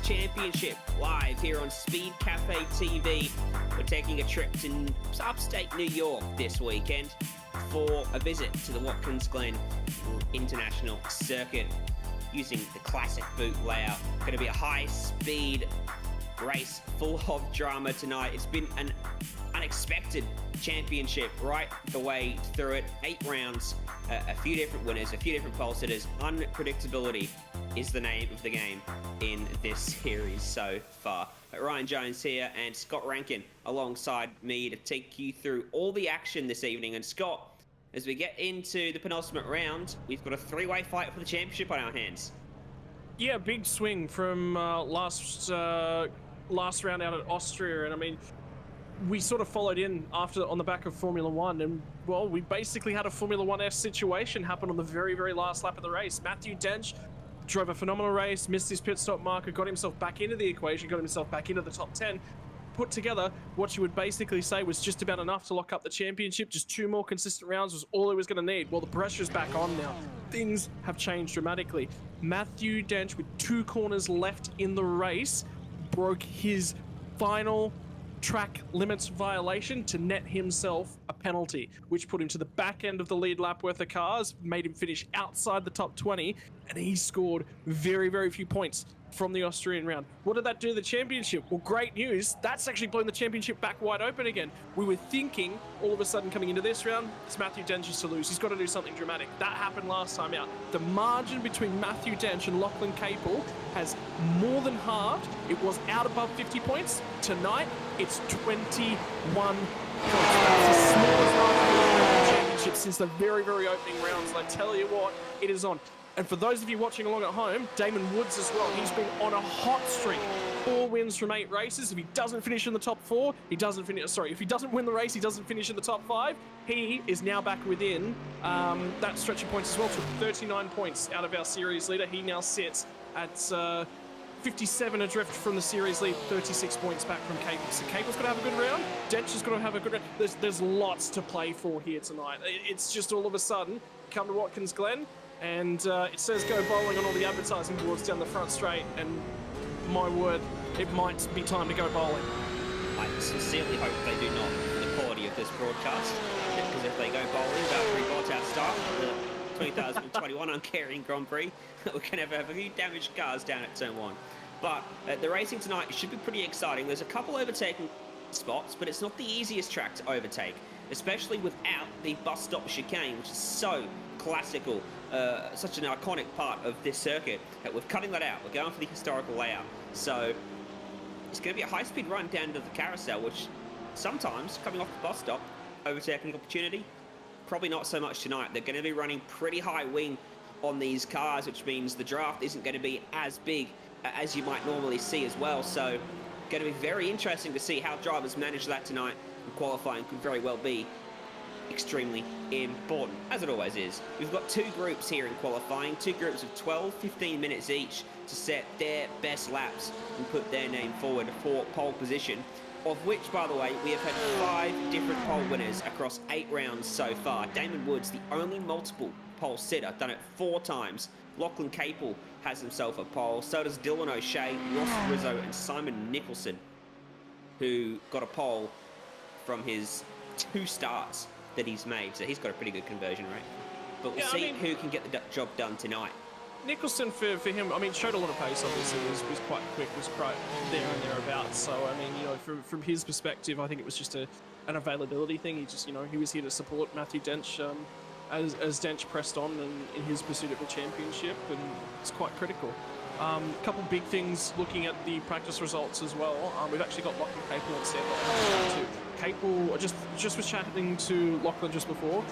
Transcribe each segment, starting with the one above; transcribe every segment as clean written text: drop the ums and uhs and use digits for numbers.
Championship live here on Speedcafe TV. We're taking a trip to upstate New York this weekend for a visit to the Watkins Glen International Circuit using the classic boot layout. Going to be a high-speed race full of drama tonight. It's been an unexpected championship right the way through it. 8 rounds, a few different winners, a few different pole sitters. Unpredictability is the name of the game in this series so far. But Ryan Jones here and Scott Rankin alongside me to take you through all the action this evening. And Scott, as we get into the penultimate round, we've got a 3-way fight for the championship on our hands. Yeah, big swing from last round out at Austria, and I mean, we sort of followed in after on the back of Formula One, and well, we basically had a Formula 1-esque situation happen on the very, very last lap of the race. Matthew Dench drove a phenomenal race, missed his pit stop marker, got himself back into the equation, got himself back into the top 10. Put together what you would basically say was just about enough to lock up the championship. Just 2 more consistent rounds was all he was going to need. Well, the pressure's back on now. Things have changed dramatically. Matthew Dench, with 2 corners left in the race, broke his final track limits violation to net himself a penalty, which put him to the back end of the lead lap worth of cars, made him finish outside the top 20, and he scored very, very few points from the Austrian round. What did that do to the championship? Well, great news. That's actually blown the championship back wide open again. We were thinking all of a sudden coming into this round, it's Matthew Dench's to lose. He's got to do something dramatic. That happened last time out. The margin between Matthew Dench and Lachlan Capel has more than halved. It was out above 50 points. Tonight, it's 21 points. That's the smallest margin in the championship since the very, very opening rounds. And I tell you what, it is on. And for those of you watching along at home, Damon Woods as well. He's been on a hot streak. 4 wins from 8 races. If he doesn't finish in the top 4, he doesn't finish. Sorry, if he doesn't win the race, he doesn't finish in the top 5. He is now back within that stretch of points as well. Took 39 points out of our series leader. He now sits at 57 adrift from the series lead, 36 points back from Capel. So Capel's got to have a good round. Dench has got to have a good round. There's lots to play for here tonight. It's just all of a sudden come to Watkins Glen. And it says go bowling on all the advertising boards down the front straight, and my word, it might be time to go bowling. I sincerely hope they do not for the quality of this broadcast, because if they go bowling, Valtteri Bottas start the 2021 Hungarian Grand Prix, we're going to have a few damaged cars down at turn 1. But the racing tonight should be pretty exciting. There's a couple overtaking spots, but it's not the easiest track to overtake, especially without the bus stop chicane, which is so classical, such an iconic part of this circuit. We're cutting that out. We're going for the historical layout. So it's going to be a high-speed run down to the carousel, which sometimes, coming off the bus stop, overtaking opportunity, probably not so much tonight. They're going to be running pretty high wing on these cars, which means the draft isn't going to be as big as you might normally see as well. So going to be very interesting to see how drivers manage that tonight. And qualifying could very well be extremely important, as it always is. We've got 2 groups here in qualifying, 2 groups of 12-15 minutes each to set their best laps and put their name forward for pole position, of which, by the way, we have had 5 different pole winners across 8 rounds so far. Damon Woods, the only multiple pole sitter, done it 4 times. Lachlan Capel has himself a pole, so does Dylan O'Shea, Ross Rizzo and Simon Nicholson, who got a pole from his 2 starts that he's made, so he's got a pretty good conversion rate. But we'll see who can get the job done tonight. Nicholson, for him, I mean, showed a lot of pace, obviously, was quite quick, was quite there and thereabouts. So, I mean, you know, from his perspective, I think it was just an availability thing. He just, you know, he was here to support Matthew Dench as Dench pressed on in his pursuit of the championship, and it's quite critical. A couple big things looking at the practice results as well. We've actually got Lachlan Capel on standby. Capel, just was chatting to Lachlan just before.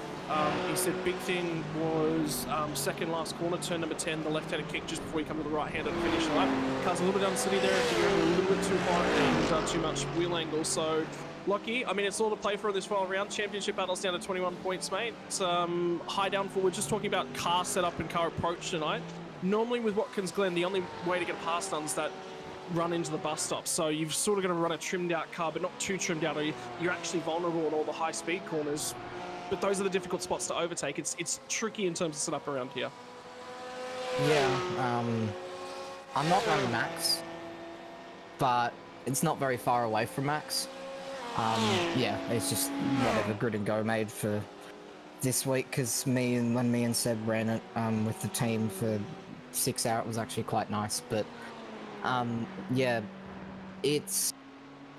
He said big thing was second last corner, turn number 10, the left-handed kick just before you come to the right-handed finish line. Car's a little bit unsteady there if you're a little bit too hot and too much wheel angle. So Lockie, I mean, it's all to play for this final round. Championship battle's down to 21 points, mate. It's high downfall. We're just talking about car setup and car approach tonight. Normally with Watkins Glen, the only way to get a pass done's that run into the bus stop. So you've sort of got to run a trimmed out car, but not too trimmed out, or you're actually vulnerable in all the high speed corners. But those are the difficult spots to overtake. It's tricky in terms of setup around here. Yeah, I'm not running max, but it's not very far away from max. Yeah, it's just whatever grid and go made for this week, because when me and Seb ran it with the team for 6 hours, it was actually quite nice. But yeah, it's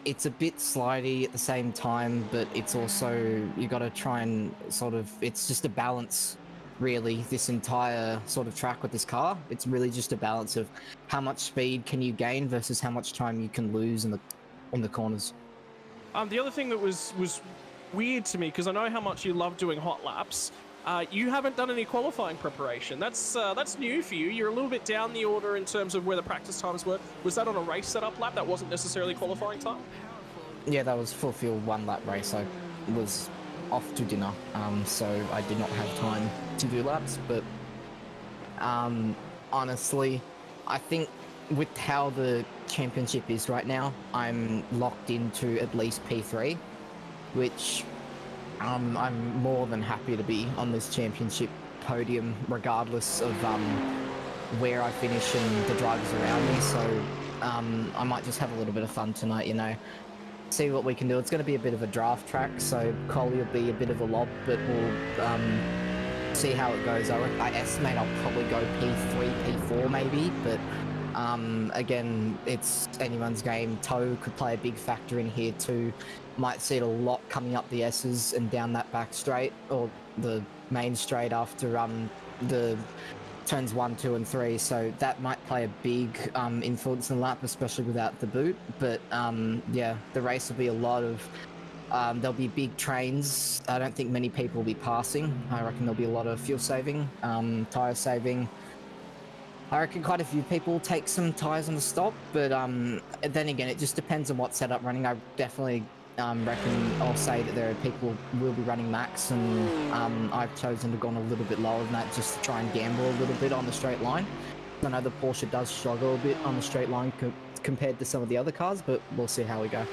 a bit slidey at the same time, but it's also, you got to try and sort of, it's just a balance, really, this entire sort of track with this car. It's really just a balance of how much speed can you gain versus how much time you can lose in the corners. The other thing that was weird to me, because I know how much you love doing hot laps, you haven't done any qualifying preparation. That's new for you. You're a little bit down the order in terms of where the practice times were. Was that on a race setup lap? That wasn't necessarily qualifying time? Yeah, that was full field 1 lap race. I was off to dinner, so I did not have time to do laps. But honestly, I think with how the championship is right now, I'm locked into at least P3, which I'm more than happy to be on this championship podium, regardless of where I finish and the drivers around me. So I might just have a little bit of fun tonight, you know, see what we can do. It's going to be a bit of a draft track, so Collie will be a bit of a lob, but we'll see how it goes. I estimate I'll probably go P3, P4 maybe, but again, it's anyone's game. Toe could play a big factor in here too. Might see it a lot coming up the S's and down that back straight, or the main straight after the turns 1, 2, and 3. So that might play a big influence in the lap, especially without the boot. But yeah, the race will be a lot of there'll be big trains. I don't think many people will be passing. I reckon there'll be a lot of fuel saving, tire saving. I reckon quite a few people take some tyres on the stop, but then again, it just depends on what setup running. I definitely reckon I'll say that there are people who will be running max, and I've chosen to go on a little bit lower than that just to try and gamble a little bit on the straight line. I know the Porsche does struggle a bit on the straight line compared to some of the other cars, but we'll see how we go.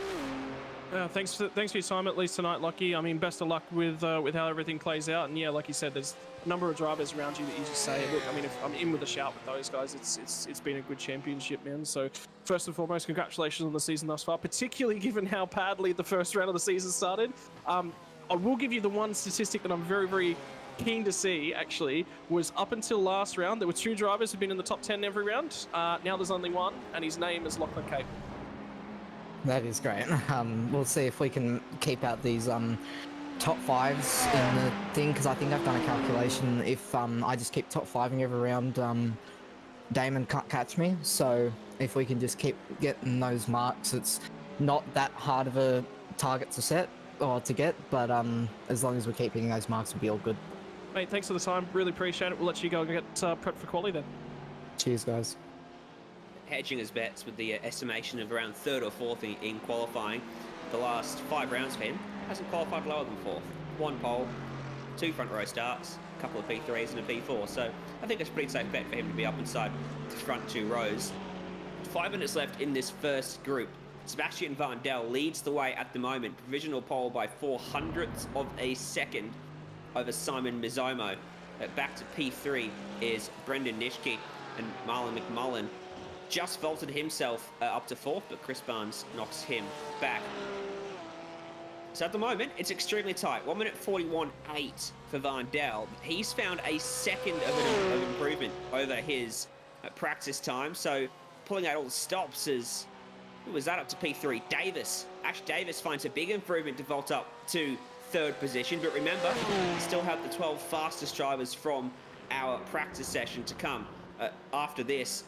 Thanks for your time, at least tonight, Lockie. I mean, best of luck with how everything plays out. And yeah, like you said, there's a number of drivers around you that you just say, look, I mean, if I'm in with a shout with those guys, it's been a good championship, man. So first and foremost, congratulations on the season thus far, particularly given how badly the first round of the season started. I will give you the one statistic that I'm very, very keen to see, actually, was up until last round, there were 2 drivers who've been in the top 10 every round. Now there's only 1, and his name is Lachlan Cape. That is great. We'll see if we can keep out these top 5s in the thing, because I think I've done a calculation. If I just keep top 5ing every round, Damon can't catch me. So if we can just keep getting those marks, it's not that hard of a target to set or to get, but as long as we keep hitting those marks, we'll be all good. Mate, thanks for the time. Really appreciate it. We'll let you go and get prepped for quali then. Cheers, guys. Hedging his bets with the estimation of around 3rd or 4th in qualifying. The last 5 rounds for him, hasn't qualified lower than 4th. 1 pole, 2 front row starts, a couple of P3s and a P4. So I think it's a pretty safe bet for him to be up inside the front 2 rows. 5 minutes left in this first group. Sebastian Vandel leads the way at the moment. Provisional pole by 0.04 of a second over Simon Mizomo. Back to P3 is Brendan Nishke, and Marlon McMullen just vaulted himself up to 4th, but Chris Barnes knocks him back. So at the moment, it's extremely tight. 1 minute 41.8 for Vandel. He's found a second of improvement over his practice time. So pulling out all the stops is, who was that, up to P3? Davis. Ash Davis finds a big improvement to vault up to 3rd position. But remember, we still have the 12 fastest drivers from our practice session to come after this.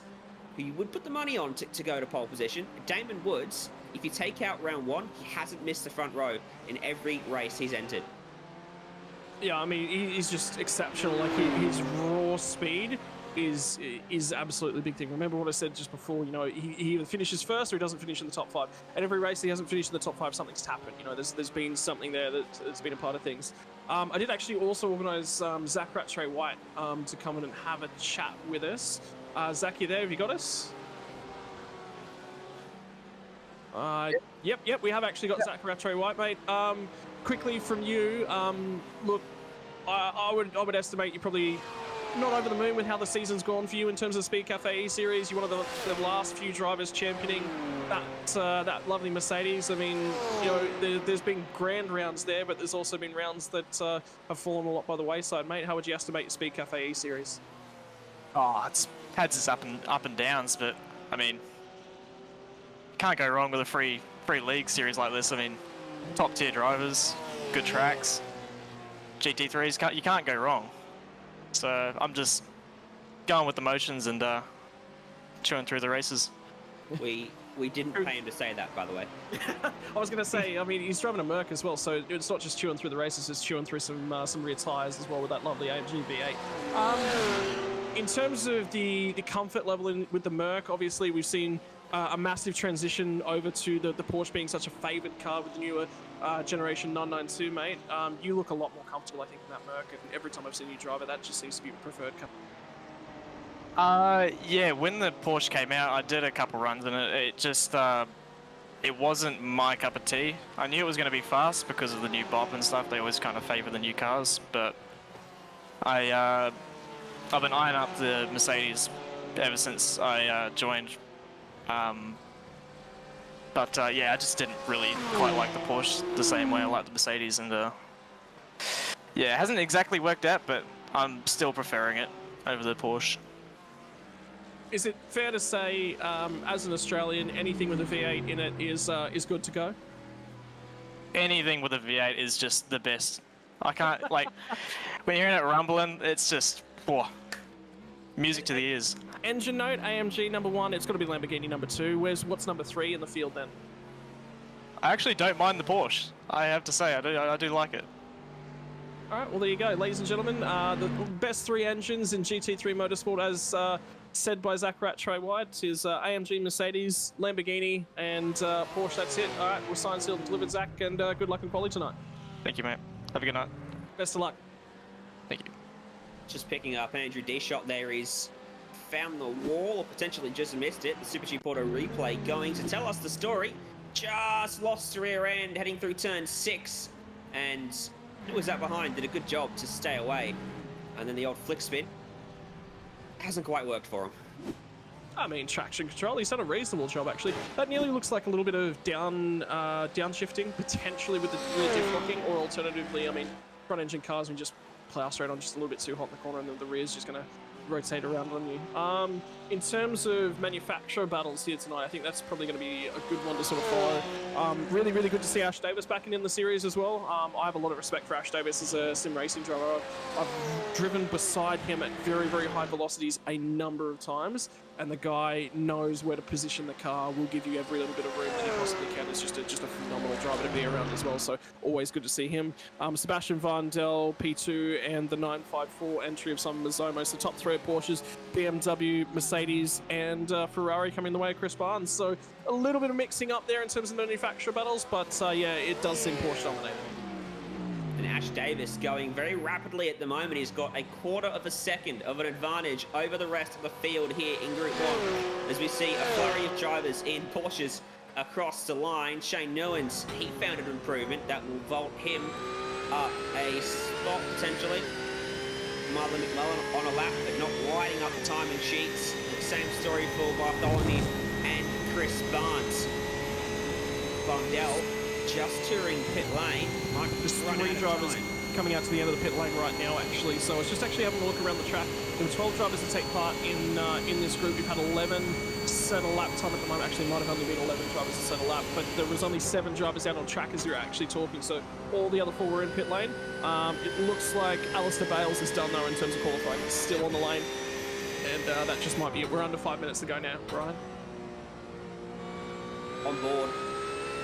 Who you would put the money on to go to pole position. Damon Woods, if you take out round 1, he hasn't missed the front row in every race he's entered. Yeah, I mean, he's just exceptional. Like, his raw speed is absolutely a big thing. Remember what I said just before, you know, he either finishes first or he doesn't finish in the top 5. And every race he hasn't finished in the top 5, something's happened. You know, there's been something there that's been a part of things. I did actually also organise Zach Rattray White to come in and have a chat with us. Zach, you there? Have you got us? Yep, we have actually got Zach Rattray White, mate. Quickly from you, look, I would estimate you probably not over the moon with how the season's gone for you in terms of Speedcafe eSeries. You're one of the last few drivers championing that lovely Mercedes. I mean, you know, there's been grand rounds there, but there's also been rounds that have fallen a lot by the wayside, mate. How would you estimate your Speedcafe eSeries? Oh, it's had its up and downs, but I mean, can't go wrong with a free league series like this. I mean, top tier drivers, good tracks, GT3s. You can't go wrong. So I'm just going with the motions and chewing through the races. We didn't pay him to say that, by the way. I was going to say, I mean, he's driving a Merc as well, so it's not just chewing through the races, it's chewing through some rear tyres as well with that lovely AMG V8. In terms of the comfort level with the Merc, obviously we've seen a massive transition over to the Porsche being such a favoured car with the newer generation 992, mate. You look a lot more comfortable, I think, in that Merc, and every time I've seen you drive it, that just seems to be your preferred car. Yeah, when the Porsche came out, I did a couple runs and it just, it wasn't my cup of tea. I knew it was going to be fast because of the new BOP and stuff. They always kind of favour the new cars, but I've been eyeing up the Mercedes ever since I joined. But yeah, I just didn't really quite like the Porsche the same way I like the Mercedes, and yeah, it hasn't exactly worked out, but I'm still preferring it over the Porsche. Is it fair to say, as an Australian, anything with a V8 in it is good to go? Anything with a V8 is just the best. I can't, like, when you're in it rumbling, it's just, whoa, music to the ears. Engine note, AMG number 1, it's got to be Lamborghini number 2. What's number 3 in the field then? I actually don't mind the Porsche. I have to say, I do like it. All right, well, there you go, ladies and gentlemen. The best 3 engines in GT3 Motorsport, as said by Zach Rattray White, is AMG, Mercedes, Lamborghini, and Porsche. That's it. All right, we'll sign, sealed, and delivered, Zach, and good luck in quali tonight. Thank you, mate. Have a good night. Best of luck. Thank you. Just picking up Andrew D-Shot there. He's found the wall, or potentially just missed it. The Super G Porto replay going to tell us the story. Just lost the rear end heading through turn 6, and who was that behind? Did a good job to stay away. And then the old flick spin hasn't quite worked for him. I mean, traction control, he's done a reasonable job, actually. That nearly looks like a little bit of downshifting, potentially with the rear diff locking, or alternatively, I mean, front engine cars, we just plow straight on just a little bit too hot in the corner, and then the rear's just going to rotate around on you. In terms of manufacturer battles here tonight, I think that's probably going to be a good one to sort of follow. Really, really good to see Ash Davis back in the series as well. I have a lot of respect for Ash Davis as a sim racing driver. I've driven beside him at very, very high velocities a number of times, and the guy knows where to position the car, will give you every little bit of room that he possibly can. It's just a phenomenal driver to be around as well, so always good to see him. Sebastian Vandel, P2, and the 954 entry of some Mazomo, so top 3 Porsches, BMW, Mercedes, and Ferrari coming the way of Chris Barnes. So a little bit of mixing up there in terms of manufacturer battles, but yeah, it does seem Porsche dominated. And Ash Davis going very rapidly at the moment. He's got a quarter of a second of an advantage over the rest of the field here in Group 1. As we see a flurry of drivers in Porsches across the line. Shane Newens, he found an improvement that will vault him up a spot potentially. Marlon McMullen on a lap, but not lighting up the timing sheets. Same story for Bartholomew and Chris Barnes. Bundell just touring pit lane. There's 3 drivers coming out to the end of the pit lane right now, actually. So I was just actually having a look around the track. There were 12 drivers to take part in this group. We've had 11 set a lap time at the moment. Actually, it might have only been 11 drivers to set a lap, but there was only 7 drivers out on track as we were actually talking. So all the other 4 were in pit lane. It looks like Alistair Bales is done though in terms of qualifying. He's still on the lane, and that just might be it. We're under 5 minutes to go now, Brian. On board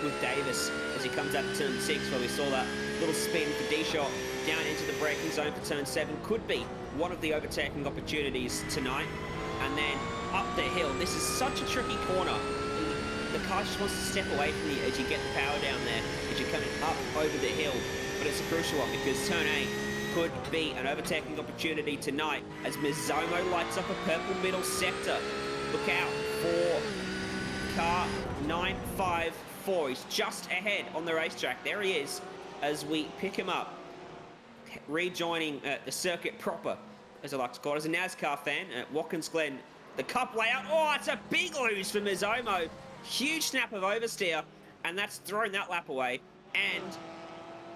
with Davis as he comes out of turn 6, where we saw that little spin for D-Shot down into the braking zone for turn 7. Could be one of the overtaking opportunities tonight. And then up the hill. This is such a tricky corner. The car just wants to step away from you as you get the power down there, as you're coming up over the hill. But it's a crucial one because turn 8 could be an overtaking opportunity tonight as Mizomo lights up a purple middle sector. Look out for car 954. He's just ahead on the racetrack. There he is as we pick him up, rejoining the circuit proper as I like to call it, as a NASCAR fan, Watkins Glen, the cup layout. Oh, it's a big lose for Mizomo. Huge snap of oversteer, and that's thrown that lap away, and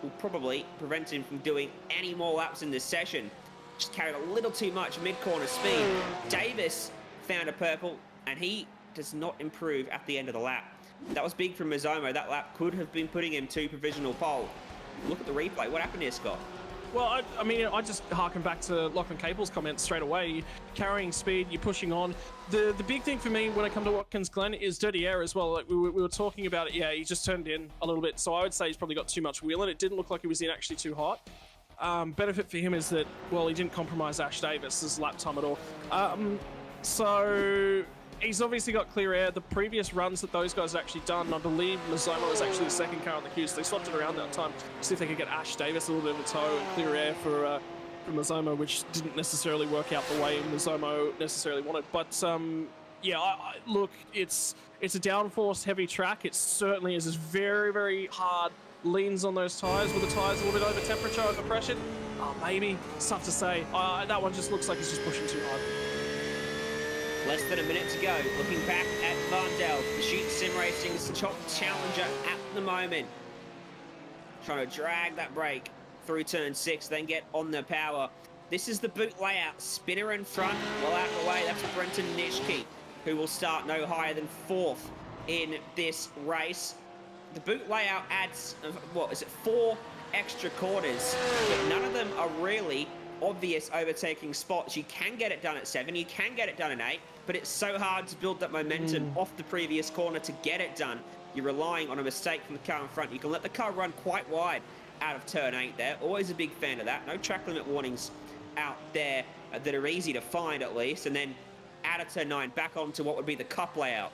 will probably prevent him from doing any more laps in this session. Just carried a little too much mid-corner speed. Davis found a purple, and he does not improve at the end of the lap. That was big from Mizomo. That lap could have been putting him to provisional pole. Look at the replay. What happened here, Scott? Well, I mean, I just harken back to Lachlan Capel's comments straight away. You're carrying speed, you're pushing on. The big thing for me when I come to Watkins Glen is dirty air as well. Like we were talking about it. Yeah, he just turned in a little bit. So I would say he's probably got too much wheel, and it didn't look like he was in actually too hot. Benefit for him is that, well, he didn't compromise Ash Davis's lap time at all. So he's obviously got clear air. The previous runs that those guys had actually done, I believe Mizomo was actually the second car on the queue, so they swapped it around that time to see if they could get Ash Davis a little bit of a tow and clear air for Mizomo, which didn't necessarily work out the way Mizomo necessarily wanted. But yeah, look, it's a downforce heavy track. It certainly is very, very hard. Leans on those tyres. Were the tyres a little bit over temperature, over pressure? Oh, maybe. It's tough to say. That one just looks like it's just pushing too hard. Less than a minute to go. Looking back at Varndell, the Shoot Sim Racing's top challenger at the moment. Trying to drag that brake through turn 6, then get on the power. This is the boot layout. Spinner in front, well out of the way. That's Brenton Nishke, who will start no higher than 4th in this race. The boot layout adds, what is it, 4 extra quarters, but none of them are really obvious overtaking spots. You can get it done at 7, you can get it done at 8, but it's so hard to build that momentum off the previous corner to get it done. You're relying on a mistake from the car in front. You can let the car run quite wide out of turn 8 there. Always a big fan of that. No track limit warnings out there that are easy to find at least. And then out of turn 9, back onto what would be the cup layout.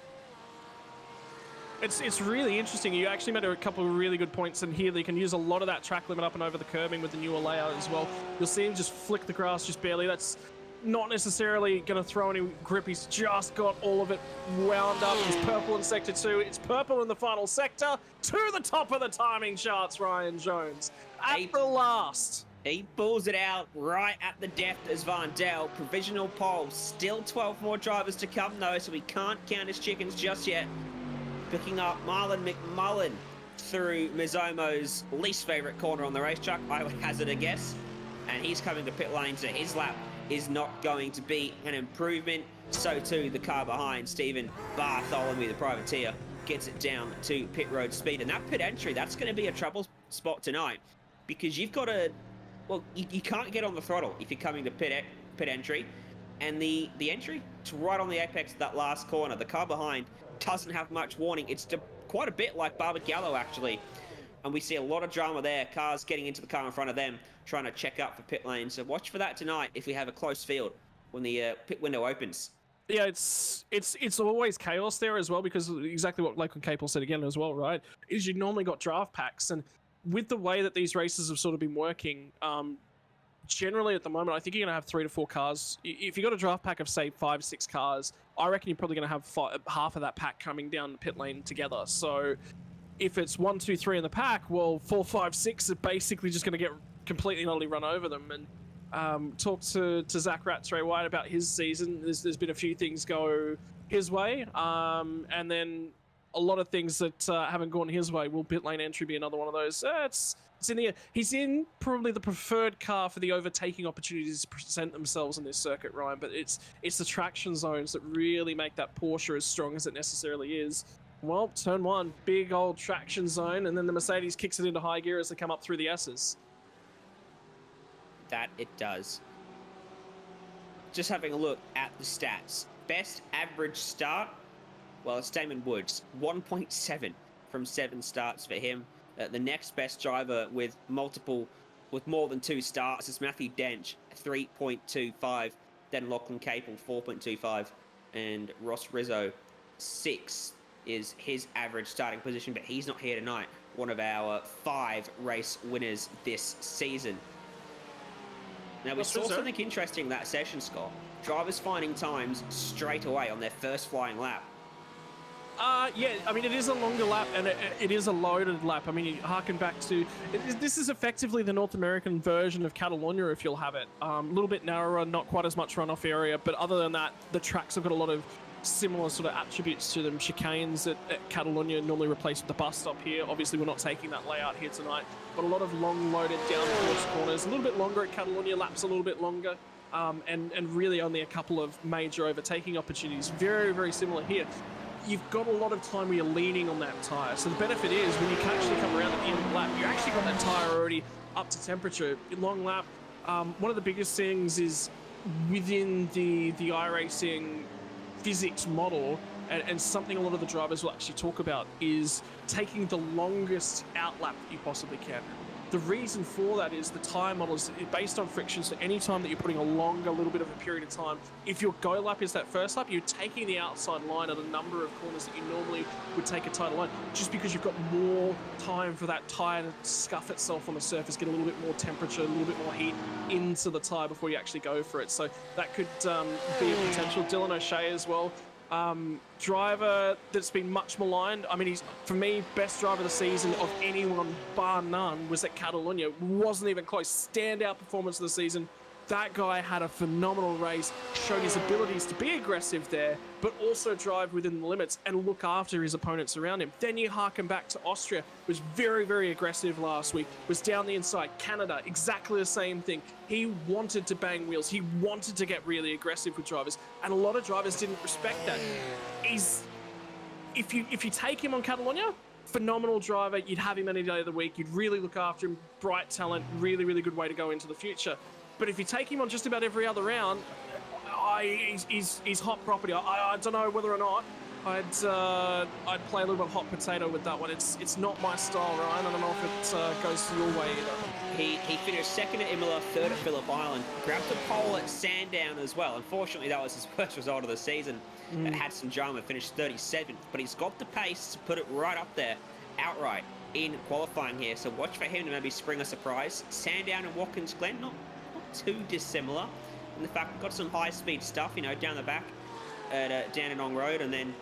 It's really interesting. You actually made a couple of really good points in here. They can use a lot of that track limit up and over the curbing with the newer layout as well. You'll see him just flick the grass just barely. That's not necessarily going to throw any grip. He's just got all of it wound up. He's purple in sector 2. It's purple in the final sector. To the top of the timing charts, Ryan Jones. At the last. He pulls it out right at the depth as Varndell. Provisional pole. Still 12 more drivers to come though, so we can't count his chickens just yet. Picking up Marlon McMullen through Mizomo's least favourite corner on the racetrack, I would hazard a guess. And he's coming to pit lane, so his lap is not going to be an improvement. So too the car behind, Stephen Bartholomew, the privateer, gets it down to pit road speed. And that pit entry, that's going to be a trouble spot tonight, because you've got to, well, you can't get on the throttle if you're coming to pit entry. And the entry, it's right on the apex of that last corner. The car behind doesn't have much warning. It's quite a bit like Barbagallo, actually. And we see a lot of drama there. Cars getting into the car in front of them, trying to check up for pit lane. So watch for that tonight if we have a close field when the pit window opens. Yeah, it's always chaos there as well, because exactly what Lakeland Capel said again as well, right? Is you normally got draft packs, and with the way that these races have sort of been working, generally at the moment, I think you're going to have 3 to 4 cars. If you got a draft pack of, say, 5, 6 cars, I reckon you're probably going to have half of that pack coming down the pit lane together. So if it's 1, 2, 3 in the pack, well, 4, 5, 6 are basically just going to get completely and utterly run over them. And talked to Zach Rattray White about his season. There's been a few things go his way, and then a lot of things that haven't gone his way. Will pit lane entry be another one of those? It's in the air. He's in probably the preferred car for the overtaking opportunities to present themselves in this circuit, Ryan, but it's the traction zones that really make that Porsche as strong as it necessarily is. Well, turn 1, big old traction zone, and then the Mercedes kicks it into high gear as they come up through the S's. That it does. Just having a look at the stats. Best average start, well, it's Damon Woods, 1.7 from 7 starts for him. The next best driver with more than 2 starts is Matthew Dench, 3.25. Then Lachlan Capel, 4.25. And Ross Rizzo, 6 is his average starting position, but he's not here tonight. One of our 5 race winners this season. Now, we saw something interesting in that session, Scott. Drivers finding times straight away on their first flying lap. Yeah, I mean, it is a longer lap, and it is a loaded lap. I mean, you harken back to... This is effectively the North American version of Catalonia, if you'll have it. A little bit narrower, not quite as much runoff area, but other than that, the tracks have got a lot of similar sort of attributes to them. Chicanes at Catalonia normally replaced with the bus stop here. Obviously, we're not taking that layout here tonight, but a lot of long loaded downforce corners. A little bit longer at Catalonia, laps a little bit longer, and really only a couple of major overtaking opportunities. Very, very similar here. You've got a lot of time where you're leaning on that tyre. So the benefit is when you can actually come around at the end of the lap, you actually got that tyre already up to temperature. Long lap, one of the biggest things is within the iRacing physics model, and something a lot of the drivers will actually talk about, is taking the longest out lap that you possibly can. The reason for that is the tyre model is based on friction, so any time that you're putting a little bit of a period of time, if your go lap is that first lap, you're taking the outside line at a number of corners that you normally would take a tighter line, just because you've got more time for that tyre to scuff itself on the surface, get a little bit more temperature, a little bit more heat into the tyre before you actually go for it. So that could be a potential. Dylan O'Shea as well. Driver that's been much maligned. I mean, he's, for me, best driver of the season of anyone bar none was at Catalonia. Wasn't even close. Standout performance of the season. That guy had a phenomenal race, showed his abilities to be aggressive there, but also drive within the limits and look after his opponents around him. Then you harken back to Austria, was very, very aggressive last week, was down the inside. Canada, exactly the same thing. He wanted to bang wheels. He wanted to get really aggressive with drivers, and a lot of drivers didn't respect that. If you take him on Catalonia, phenomenal driver, you'd have him any day of the week, you'd really look after him, bright talent, really, really good way to go into the future. But if you take him on just about every other round, he's hot property. I don't know whether or not I'd play a little bit hot potato with that one. It's not my style, Ryan. I don't know if it goes your way either. He finished second at Imola, third at Phillip Island, grabbed a pole at Sandown as well. Unfortunately, that was his first result of the season. It had some drama, finished 37th, but he's got the pace to put it right up there, outright, in qualifying here. So watch for him to maybe spring a surprise. Sandown and Watkins Glen, not too dissimilar. And the fact we've got some high-speed stuff, you know, down the back at Dandenong Road, and then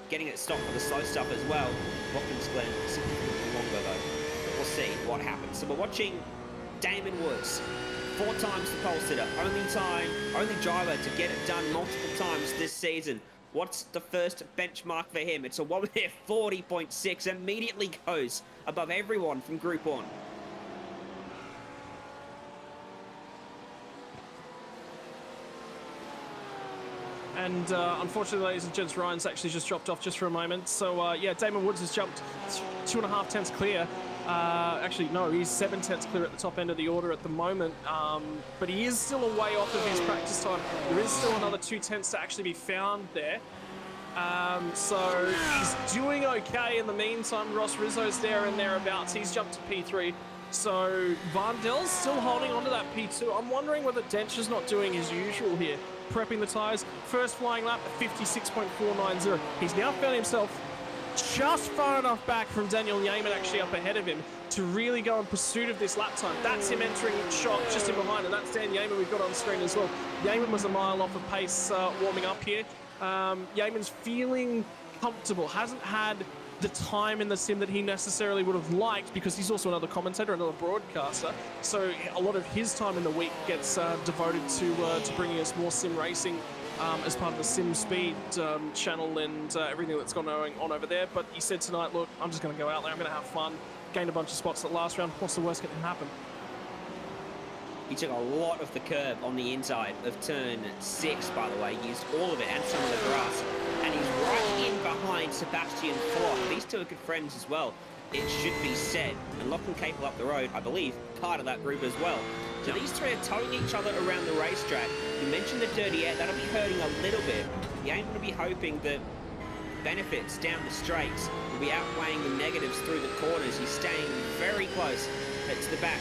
getting it stopped for the slow stuff as well. Watkins Glen, significantly longer though. But we'll see what happens. So we're watching Damon Woods, 4 times the pole sitter, only driver to get it done multiple times this season. What's the first benchmark for him? It's a 1:40.6, 40.6, immediately goes above everyone from Group 1. And unfortunately, ladies and gents, Ryan's actually just dropped off just for a moment. So yeah, Damon Woods has jumped 2.5 tenths clear. Actually, no, he's 7 tenths clear at the top end of the order at the moment. But he is still a way off of his practice time. There is still another 2 tenths to actually be found there. So he's doing okay in the meantime. Ross Rizzo's there and thereabouts. He's jumped to P3. So Varndell's still holding on to that P2. I'm wondering whether Dench is not doing his usual here. Prepping the tyres. First flying lap at 56.490. He's now found himself just far enough back from Daniel Yeaman, actually up ahead of him, to really go in pursuit of this lap time. That's him entering shot just in behind, and that's Dan Yeaman we've got on screen as well. Yeaman was a mile off of pace warming up here. Yeaman's feeling comfortable, hasn't had the time in the sim that he necessarily would have liked, because he's also another commentator, another broadcaster. So a lot of his time in the week gets devoted to bringing us more sim racing as part of the Sim Speed channel and everything that's gone on over there. But he said tonight, look, I'm just going to go out there, I'm going to have fun, gain a bunch of spots at last round. What's the worst that can happen? He took a lot of the curb on the inside of turn 6, by the way. He used all of it and some of the grass. And he's right in behind Sebastian Flock. These two are good friends as well, it should be said. And Lachlan Capel up the road, I believe, part of that group as well. So these three are towing each other around the racetrack. You mentioned the dirty air, that'll be hurting a little bit. You ain't going to be hoping that benefits down the straights will be outweighing the negatives through the corners. He's staying very close to the back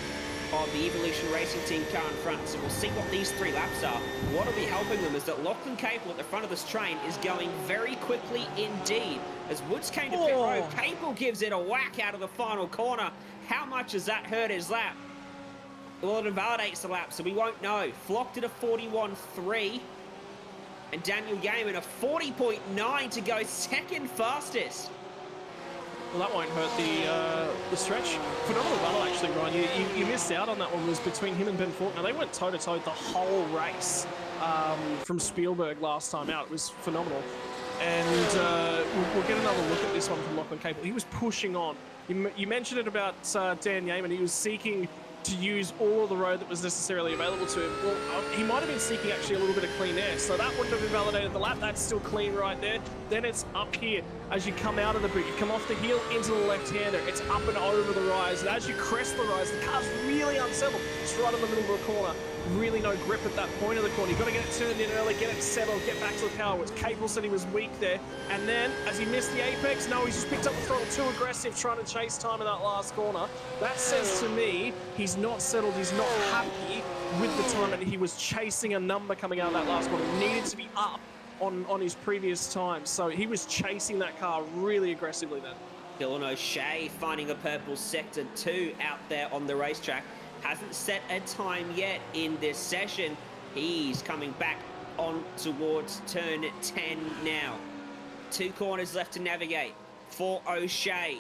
of the Evolution Racing Team car in front. So we'll see what these 3 laps are. What will be helping them is that Lachlan Capel at the front of this train is going very quickly indeed. As Woods came to pit road, Capel gives it a whack out of the final corner. How much does that hurt his lap? Well, it invalidates the lap, so we won't know. Flock did a 41.3. And Daniel Gaiman a 40.9 to go second fastest. Well, that won't hurt the stretch. Phenomenal battle, actually, Ryan. You missed out on that one. It was between him and Ben Faulkner. They went toe-to-toe the whole race from Spielberg last time out. It was phenomenal. And we'll get another look at this one from Lachlan Capel. He was pushing on. You mentioned it about Dan Yeaman. He was seeking to use all of the road that was necessarily available to him. Well, he might have been seeking actually a little bit of clean air, so that wouldn't have invalidated the lap. That's still clean right there. Then it's up here as you come out of the bridge. You come off the hill into the left-hander. It's up and over the rise, and as you crest the rise, the car's really unsettled. It's right in the middle of the corner. Really no grip at that point of the corner. You've got to get it turned in early, get it settled, get back to the power, which Capel said he was weak there. And then, as he missed the apex, no, he's just picked up the throttle too aggressive, trying to chase time in that last corner. That says to me, he's not settled, he's not happy with the time, and he was chasing a number coming out of that last corner. He needed to be up on his previous time, so he was chasing that car really aggressively then. Dylan O'Shea finding a purple sector 2 out there on the racetrack. Hasn't set a time yet in this session. He's coming back on towards turn 10 now. 2 corners left to navigate for O'Shea.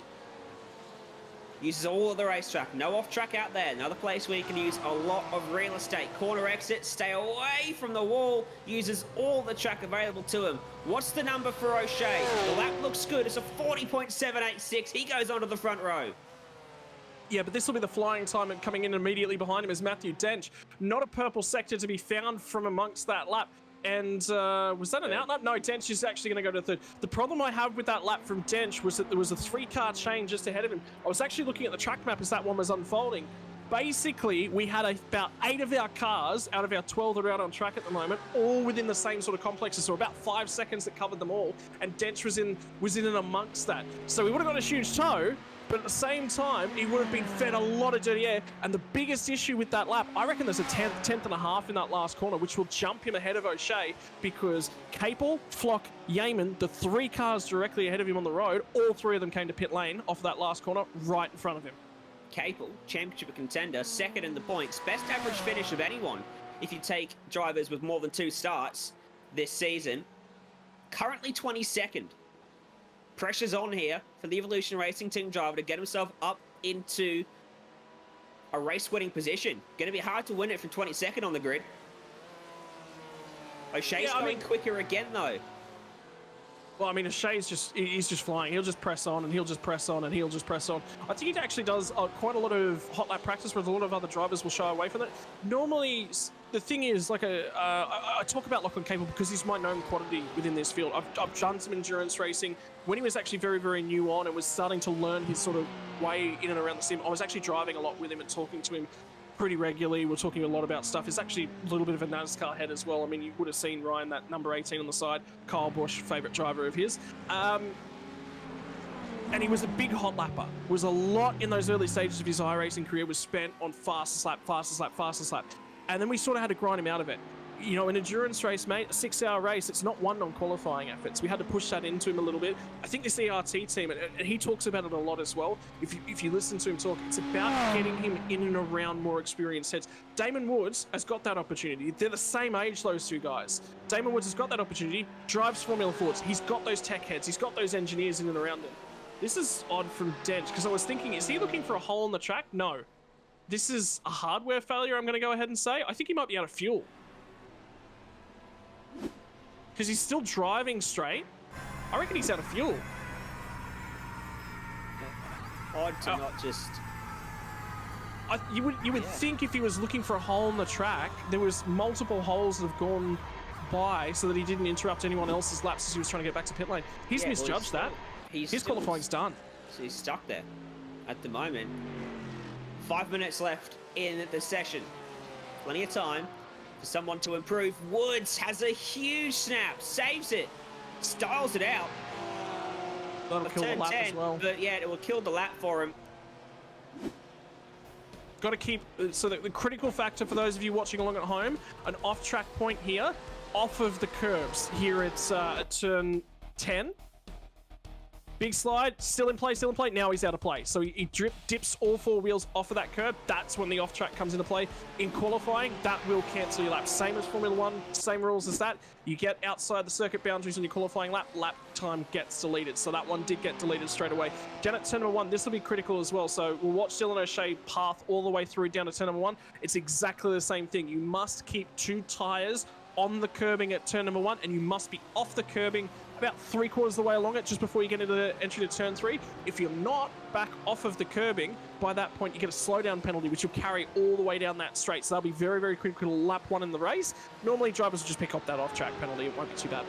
Uses all of the racetrack. No off track out there. Another place where you can use a lot of real estate. Corner exit, stay away from the wall. Uses all the track available to him. What's the number for O'Shea? The lap looks good. It's a 40.786. He goes onto the front row. Yeah, but this will be the flying time, and coming in immediately behind him is Matthew Dench. Not a purple sector to be found from amongst that lap. And was that an out lap? No, Dench is actually going to go to third. The problem I have with that lap from Dench was that there was a 3-car chain just ahead of him. I was actually looking at the track map as that one was unfolding. Basically, we had about 8 of our cars out of our 12 that are out on track at the moment, all within the same sort of complexes. So about 5 seconds that covered them all, and Dench was in and amongst that. So we would have got a huge tow, but at the same time, he would have been fed a lot of dirty air. And the biggest issue with that lap, I reckon there's a tenth and a half in that last corner, which will jump him ahead of O'Shea, because Capel, Flock, Yeaman, the 3 cars directly ahead of him on the road, all 3 of them came to pit lane off that last corner right in front of him. Capel, championship contender, second in the points, best average finish of anyone if you take drivers with more than 2 starts this season. Currently 22nd. Pressure's on here for the Evolution Racing team driver to get himself up into a race-winning position. Going to be hard to win it from 22nd on the grid. O'Shea's going quicker again, though. Well, I mean, O'Shea's he's just flying. He'll just press on, and he'll just press on, and he'll just press on. I think he actually does quite a lot of hot lap practice, where a lot of other drivers will shy away from it. Normally, the thing is, like, I talk about Lachlan Capel because he's my known quantity within this field. I've done some endurance racing. When he was actually very, very new on and was starting to learn his sort of way in and around the sim, I was actually driving a lot with him and talking to him pretty regularly. We're talking a lot about stuff. He's actually a little bit of a NASCAR head as well. I mean, you would have seen Ryan, that number 18 on the side, Kyle Busch, favourite driver of his. And he was a big hot lapper. Was a lot in those early stages of his iRacing career was spent on fastest lap, fastest lap, fastest lap. And then we sort of had to grind him out of it. You know, an endurance race, mate, a 6-hour race, it's not one non-qualifying efforts. We had to push that into him a little bit. I think this ERT team, and he talks about it a lot as well, if you listen to him talk, it's about getting him in and around more experienced heads. Damon Woods has got that opportunity. They're the same age, those 2 guys. Damon Woods has got that opportunity, drives Formula Fords. He's got those tech heads. He's got those engineers in and around him. This is odd from Dench, because I was thinking, is he looking for a hole in the track? No. This is a hardware failure, I'm going to go ahead and say. I think he might be out of fuel. Because he's still driving straight. I reckon he's out of fuel. Odd to not just... You would think if he was looking for a hole in the track, there was multiple holes that have gone by so that he didn't interrupt anyone else's laps as he was trying to get back to pit lane. He's misjudged that. His qualifying's done. So he's stuck there at the moment. 5 minutes left in the session. Plenty of time for someone to improve. Woods has a huge snap, saves it, styles it out. That'll kill the lap 10, as well. But yeah, it will kill the lap for him. Got to keep, so the critical factor for those of you watching along at home, an off-track point here, off of the curbs here at turn 10. Big slide, still in play, still in play. Now he's out of play. So he dips all 4 wheels off of that curb. That's when the off track comes into play. In qualifying, that will cancel your lap. Same as Formula 1, same rules as that. You get outside the circuit boundaries on your qualifying lap, lap time gets deleted. So that one did get deleted straight away. Down at turn number 1, this will be critical as well. So we'll watch Dylan O'Shea path all the way through down to turn number 1. It's exactly the same thing. You must keep 2 tires on the curbing at turn number 1, and you must be off the curbing about 3/4 of the way along it just before you get into the entry to turn 3. If you're not back off of the curbing, by that point you get a slowdown penalty, which will carry all the way down that straight. So that'll be very, very critical lap 1 in the race. Normally drivers will just pick up that off-track penalty. It won't be too bad.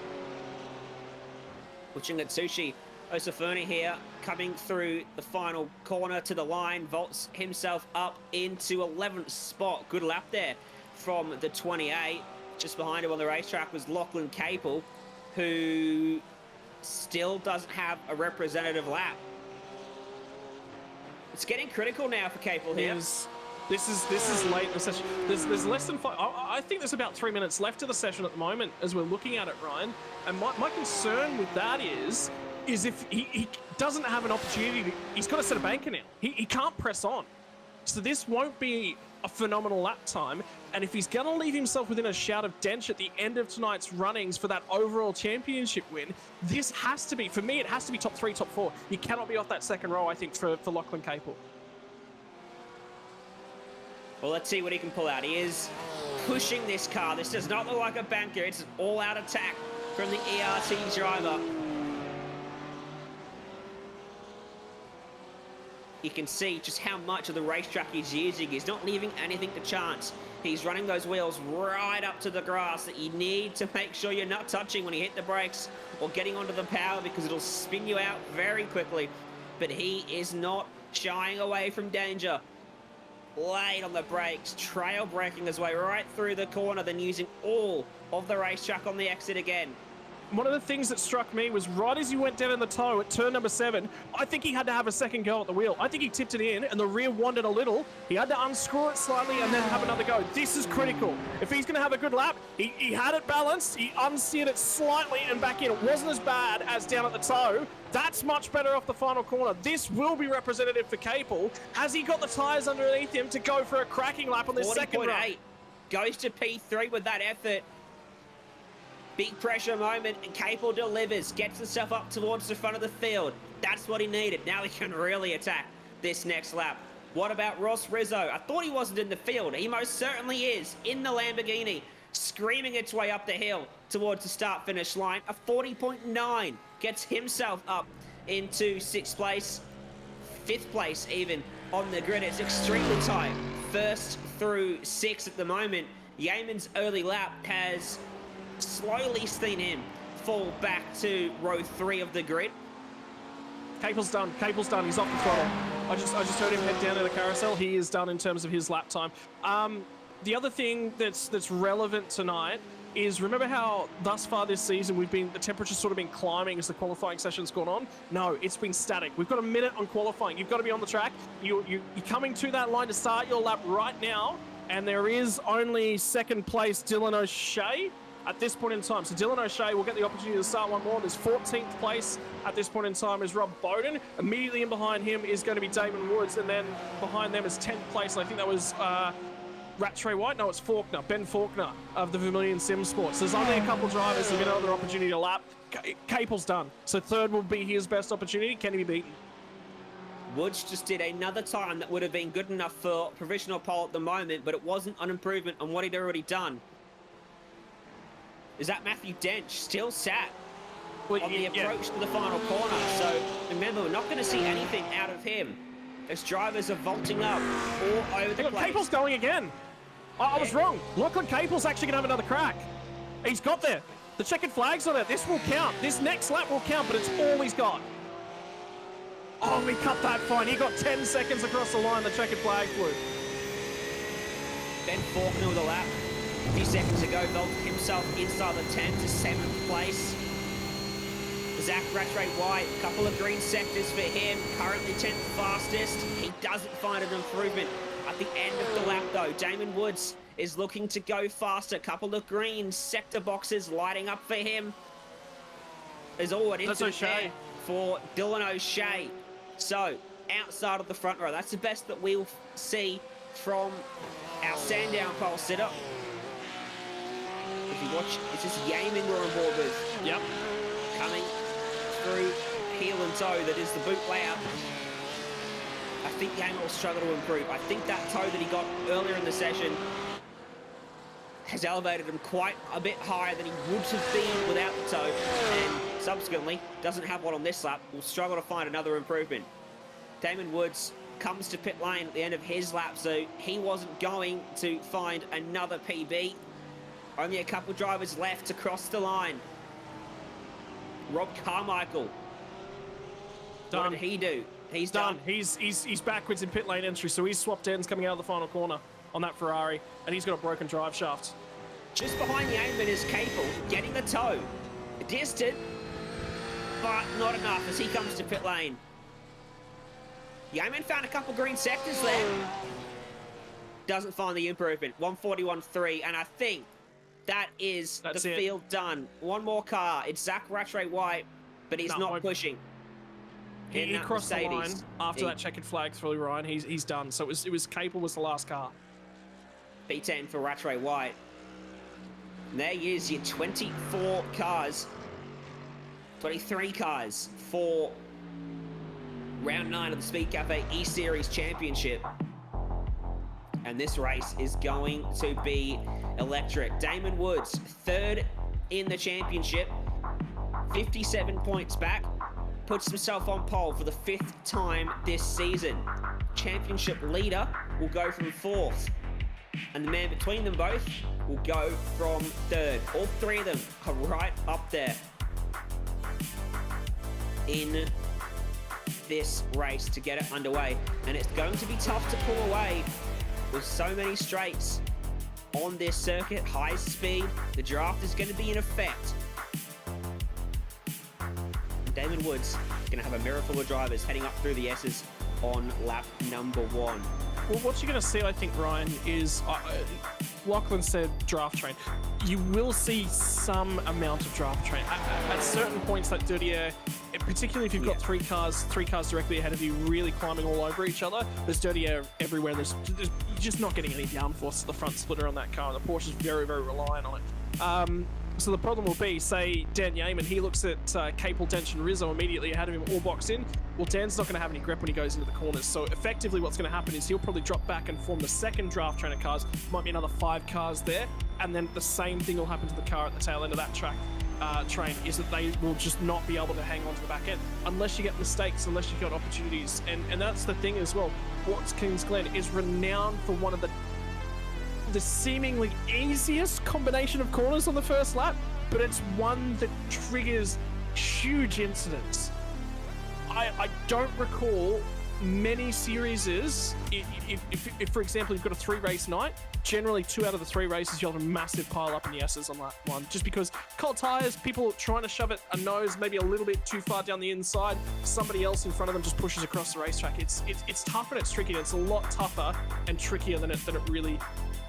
Watching Atsushi Osafune here, coming through the final corner to the line, vaults himself up into 11th spot. Good lap there from the 28. Just behind him on the racetrack was Lachlan Capel, who still doesn't have a representative lap. It's getting critical now for Capel here. This is late in the session. There's less than 5. I think there's about 3 minutes left of the session at the moment as we're looking at it, Ryan. And my concern with that is if he doesn't have an opportunity, he's got to set a banker now. He can't press on. So this won't be a phenomenal lap time. And if he's going to leave himself within a shout of Dench at the end of tonight's runnings for that overall championship win, this has to be, for me, it has to be top 3, top 4. You cannot be off that second row, I think, for Lachlan Capel. Well, let's see what he can pull out. He is pushing this car. This does not look like a banker. It's an all-out attack from the ERT driver. You can see just how much of the racetrack he's using. He's not leaving anything to chance. He's running those wheels right up to the grass that you need to make sure you're not touching when you hit the brakes or getting onto the power, because it'll spin you out very quickly. But he is not shying away from danger. Late on the brakes, trail braking his way right through the corner, then using all of the racetrack on the exit again. One of the things that struck me was right as he went down in the toe at turn number 7, I think he had to have a second go at the wheel. I think he tipped it in and the rear wandered a little. He had to unscrew it slightly and then have another go. This is critical. If he's going to have a good lap, he had it balanced, he unsteered it slightly and back in. It wasn't as bad as down at the toe. That's much better off the final corner. This will be representative for Capel. Has he got the tyres underneath him to go for a cracking lap on this second run? 40.8 goes to P3 with that effort. Big pressure moment, and Capel delivers, gets himself up towards the front of the field. That's what he needed. Now he can really attack this next lap. What about Ross Rizzo? I thought he wasn't in the field. He most certainly is in the Lamborghini, screaming its way up the hill towards the start-finish line. A 40.9 gets himself up into 6th place, 5th place even on the grid. It's extremely tight. 1st through 6th at the moment. Yeaman's early lap has slowly seen him fall back to row 3 of the grid. Capel's done. Capel's done. He's off the throttle. I just heard him head down to the carousel. He is done in terms of his lap time. The other thing that's relevant tonight is, remember how thus far this season the temperature's sort of been climbing as the qualifying session's gone on? No, it's been static. We've got a minute on qualifying. You've got to be on the track. You're coming to that line to start your lap right now, and there is only 2nd place Dylan O'Shea at this point in time. So Dylan O'Shea will get the opportunity to start one more. There's 14th place at this point in time is Rob Bowden. Immediately in behind him is going to be Damon Woods, and then behind them is 10th place. I think that was Rattray White. No, it's Faulkner, Ben Faulkner of the Vermilion Sim Sports. There's only a couple drivers who get another opportunity to lap. Capel's done. So 3rd will be his best opportunity. Can he be beaten? Woods just did another time that would have been good enough for provisional pole at the moment, but it wasn't an improvement on what he'd already done. Is that Matthew Dench still sat on the approach to the final corner? So remember, we're not going to see anything out of him as drivers are vaulting up all over the place. Capel's going again. I was wrong. Lachlan Capel's actually going to have another crack. He's got there. The checkered flag's on it. This will count. This next lap will count, but it's all he's got. Oh, he cut that fine. He got 10 seconds across the line. The checkered flag flew. Ben Faulkner with a lap. A few seconds ago, vaulted himself inside the 10 to 7th place. Zach Rattray White, a couple of green sectors for him, currently 10th fastest. He doesn't find an improvement at the end of the lap though. Damon Woods is looking to go faster. A couple of green sector boxes lighting up for him. There's already That's O'Shea. for Dylan O'Shea. So, outside of the front row, that's the best that we'll see from our Sandown pole sitter. If you watch, it's just Yamin we're on board with. Yep. Coming through heel and toe, that is the boot layout. I think Yamin will struggle to improve. I think that toe that he got earlier in the session has elevated him quite a bit higher than he would have been without the toe, and subsequently doesn't have one on this lap. Will struggle to find another improvement. Damon Woods comes to pit lane at the end of his lap, so he wasn't going to find another PB. Only a couple drivers left to cross the line. Rob Carmichael. Done. What did he do? He's Done. done. He's backwards in pit lane entry, so he's swapped ends coming out of the final corner on that Ferrari, and he's got a broken drive shaft. Just behind Yamin is Capel, getting the toe. Distant, but not enough as he comes to pit lane. Yamin found a couple green sectors there. Doesn't find the improvement. 141.3, and I think that is That's the it. field done. One more car. It's Zach Rattray White, but he's not pushing. He that crossed the line Mercedes. after that checkered flag through Ryan. He's done. So it was Capel was the last car. P10 for Rattray White. And there he is, your 24 cars. 23 cars for round 9 of the Speedcafe eSeries Championship. And this race is going to be electric. Damon Woods, third in the championship. 57 points back. Puts himself on pole for the 5th time this season. Championship leader will go from 4th. And the man between them both will go from 3rd. All three of them are right up there in this race to get it underway. And it's going to be tough to pull away with so many straights on this circuit. High speed. The draft is going to be in effect. And Damon Woods is going to have a mirror full of drivers heading up through the S's on lap number 1. Well, what you're going to see, I think, Ryan, is Lachlan said draft train. You will see some amount of draft train. At certain points, that dirty air, particularly if you've got three cars directly ahead of you, really climbing all over each other, there's dirty air everywhere. There's you're just not getting any downforce to the front splitter on that car. The Porsche's very, very reliant on it. So the problem will be, say, Dan Yamin, he looks at Capel, Dench, and Rizzo immediately ahead of him, all boxed in. Well, Dan's not going to have any grip when he goes into the corners. So effectively what's going to happen is he'll probably drop back and form the second draft train of cars. Might be another 5 cars there. And then the same thing will happen to the car at the tail end of that train, is that they will just not be able to hang on to the back end unless you get mistakes, unless you've got opportunities. And that's the thing as well. Watkins Glen is renowned for one of the seemingly easiest combination of corners on the first lap, but it's one that triggers huge incidents. I don't recall many series if for example you've got a 3-race night, generally 2 out of the 3 races you'll have a massive pile up in the S's on lap 1, just because cold tires, people trying to shove it a nose maybe a little bit too far down the inside, somebody else in front of them just pushes across the racetrack. It's tough and it's tricky, and it's a lot tougher and trickier than it really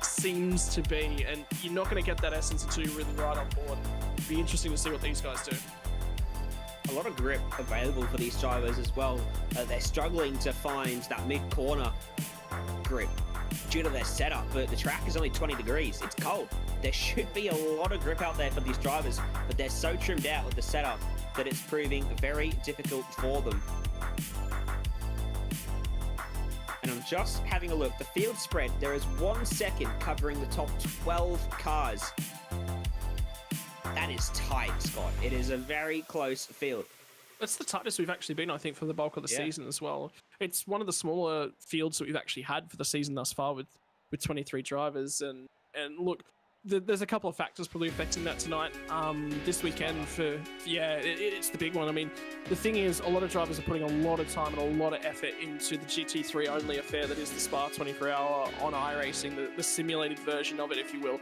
seems to be, and you're not going to get that essence until you're really right on board. It'd be interesting to see what these guys do. A lot of grip available for these drivers as well. They're struggling to find that mid-corner grip due to their setup, but the track is only 20 degrees. It's cold. There should be a lot of grip out there for these drivers, but they're so trimmed out with the setup that it's proving very difficult for them. And I'm just having a look. The field spread, there is 1 second covering the top 12 cars. That is tight, Scott. It is a very close field. It's the tightest we've actually been, I think, for the bulk of the season as well. It's one of the smaller fields that we've actually had for the season thus far with 23 drivers. And look, there's a couple of factors probably affecting that tonight. This weekend it's the big one. I mean, the thing is, a lot of drivers are putting a lot of time and a lot of effort into the GT3 only affair that is the Spa 24-hour on iRacing, the simulated version of it, if you will.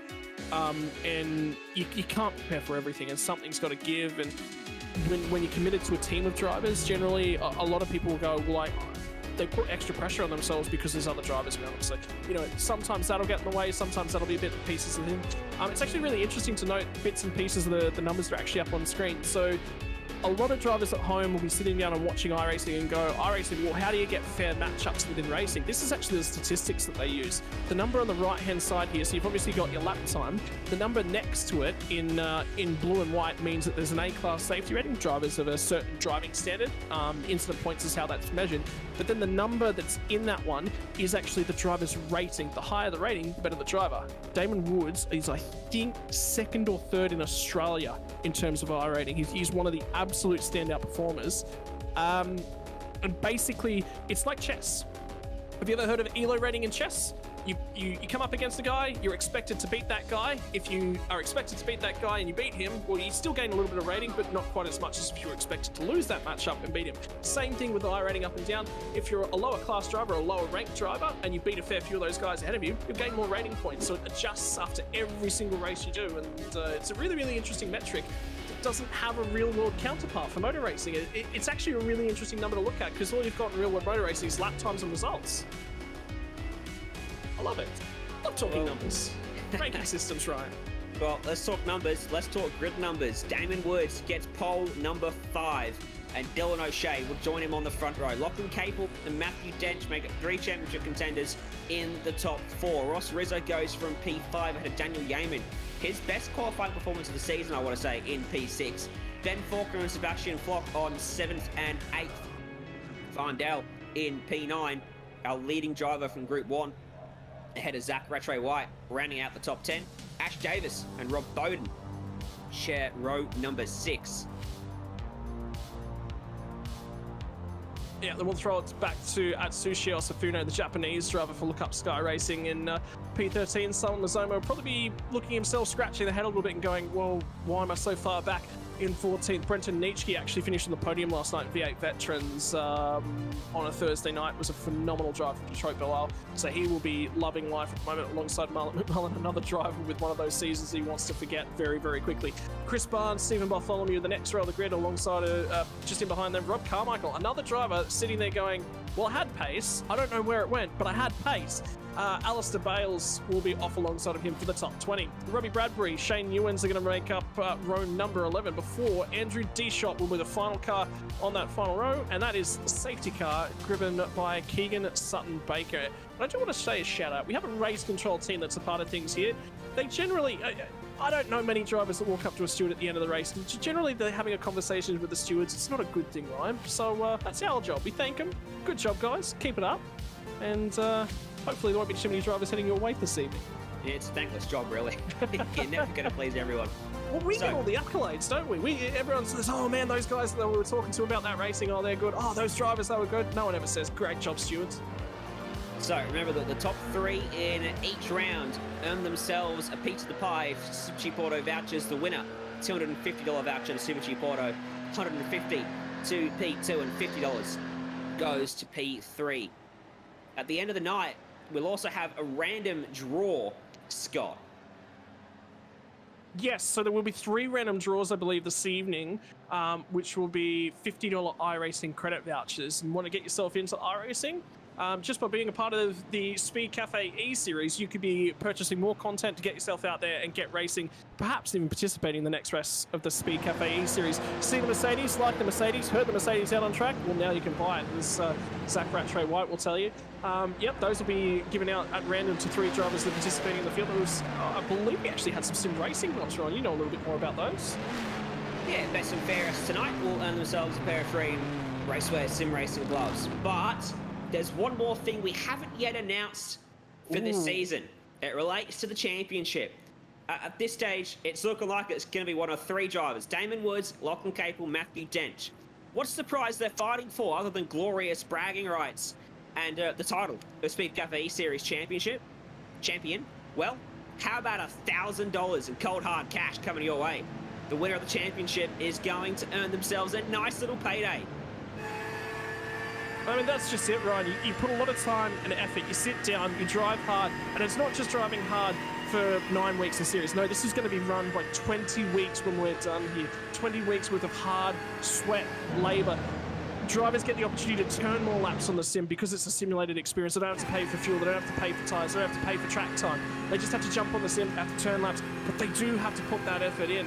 And you can't prepare for everything, and something's got to give. And when you're committed to a team of drivers, generally a lot of people will go, well, they put extra pressure on themselves because there's other drivers around them. So, sometimes that'll get in the way, sometimes that'll be a bit of pieces of him. It's actually really interesting to note bits and pieces of the numbers that are actually up on screen. So a lot of drivers at home will be sitting down and watching iRacing and go, iRacing, well, how do you get fair matchups within racing? This is actually the statistics that they use. The number on the right-hand side here, so you've obviously got your lap time. The number next to it in blue and white means that there's an A-class safety rating, drivers of a certain driving standard. Incident points is how that's measured. But then the number that's in that one is actually the driver's rating. The higher the rating, the better the driver. Damon Woods is, I think, second or third in Australia in terms of I rating. He's one of the absolute standout performers. And basically, it's like chess. Have you ever heard of ELO rating in chess? You come up against a guy, you're expected to beat that guy. If you are expected to beat that guy and you beat him, well, you still gain a little bit of rating, but not quite as much as if you were expected to lose that matchup and beat him. Same thing with the I rating up and down. If you're a lower class driver, a lower ranked driver, and you beat a fair few of those guys ahead of you, you'll gain more rating points. So it adjusts after every single race you do, and it's a really, really interesting metric. It doesn't have a real-world counterpart for motor racing. It's actually a really interesting number to look at, because all you've got in real-world motor racing is lap times and results. I love it. Love talking numbers. Ranking systems, Ryan. Well, let's talk numbers. Let's talk grid numbers. Damon Woods gets pole number 5, and Dylan O'Shea will join him on the front row. Lachlan Capel and Matthew Dench make it 3 championship contenders in the top 4. Ross Rizzo goes from P5 ahead of Daniel Yeaman. His best qualifying performance of the season, I want to say, in P6. Ben Faulkner and Sebastian Flock on 7th and 8th. Varndell in P9, our leading driver from Group 1. Ahead of Zach Rattray White, rounding out the top 10. Ash Davis and Rob Bowden share row number 6. Yeah, then we'll throw it back to Atsushi Osafuno, the Japanese driver for Look Up Sky Racing in P13. Salman Mazomo will probably be looking himself, scratching the head a little bit and going, well, why am I so far back? In 14th, Brenton Nietzsche actually finished on the podium last night in V8 Veterans on a Thursday night. It was a phenomenal drive from Detroit Belle. So he will be loving life at the moment alongside Marlon McMullen, another driver with one of those seasons he wants to forget very, very quickly. Chris Barnes, Stephen Bartholomew, the next row of the grid alongside, just in behind them, Rob Carmichael, another driver sitting there going, well, I had pace. I don't know where it went, but I had pace. Alistair Bales will be off alongside of him for the top 20. Robbie Bradbury, Shane Ewens are going to make up row number 11 before Andrew Deschott will be the final car on that final row, and that is the safety car driven by Keegan Sutton Baker. And I do want to say a shout out. We have a race control team that's a part of things here. They generally, I don't know many drivers that walk up to a steward at the end of the race. Generally, they're having a conversation with the stewards. It's not a good thing, Ryan. So that's our job. We thank them. Good job, guys. Keep it up. And hopefully there won't be too many drivers heading your way this evening. Yeah, it's a thankless job, really. You're never going to please everyone. Well, we get all the accolades, don't we? Everyone says, oh man, those guys that we were talking to about that racing, oh, they're good. Oh, those drivers, they were good. No one ever says, great job, stewards. So remember that the top 3 in each round earn themselves a piece of the pie. Super Cheap Auto vouchers, the winner, $250 voucher to Super Cheap Auto, $150 to P2, and $50 goes to P3. At the end of the night, we'll also have a random draw, Scott. Yes, so there will be 3 random draws, I believe, this evening, which will be $50 iRacing credit vouchers. And want to get yourself into iRacing? Just by being a part of the Speedcafe eSeries, you could be purchasing more content to get yourself out there and get racing, perhaps even participating in the next race of the Speedcafe eSeries. See the Mercedes, like the Mercedes, heard the Mercedes out on track? Well, now you can buy it, as Zach Rattray White will tell you. Yep, those will be given out at random to 3 drivers that are participating in the field. I believe we actually had some sim racing gloves, Ron. You know a little bit more about those. Yeah, best and fairest tonight will earn themselves a pair of 3 Raceway sim racing gloves. But there's one more thing we haven't yet announced for this season. It relates to the championship. At this stage, it's looking like it's going to be one of 3 drivers. Damon Woods, Lachlan Capel, Matthew Dench. What's the prize they're fighting for other than glorious bragging rights and the title of Speedcafe eSeries champion? Well, how about $1,000 in cold hard cash coming your way? The winner of the championship is going to earn themselves a nice little payday. I mean, that's just it, Ryan. You put a lot of time and effort. You sit down, you drive hard, and it's not just driving hard for 9 weeks of series. No, this is going to be run by 20 weeks when we're done here. 20 weeks worth of hard sweat, labour. Drivers get the opportunity to turn more laps on the sim because it's a simulated experience. They don't have to pay for fuel, they don't have to pay for tyres, they don't have to pay for track time. They just have to jump on the sim, have to turn laps, but they do have to put that effort in.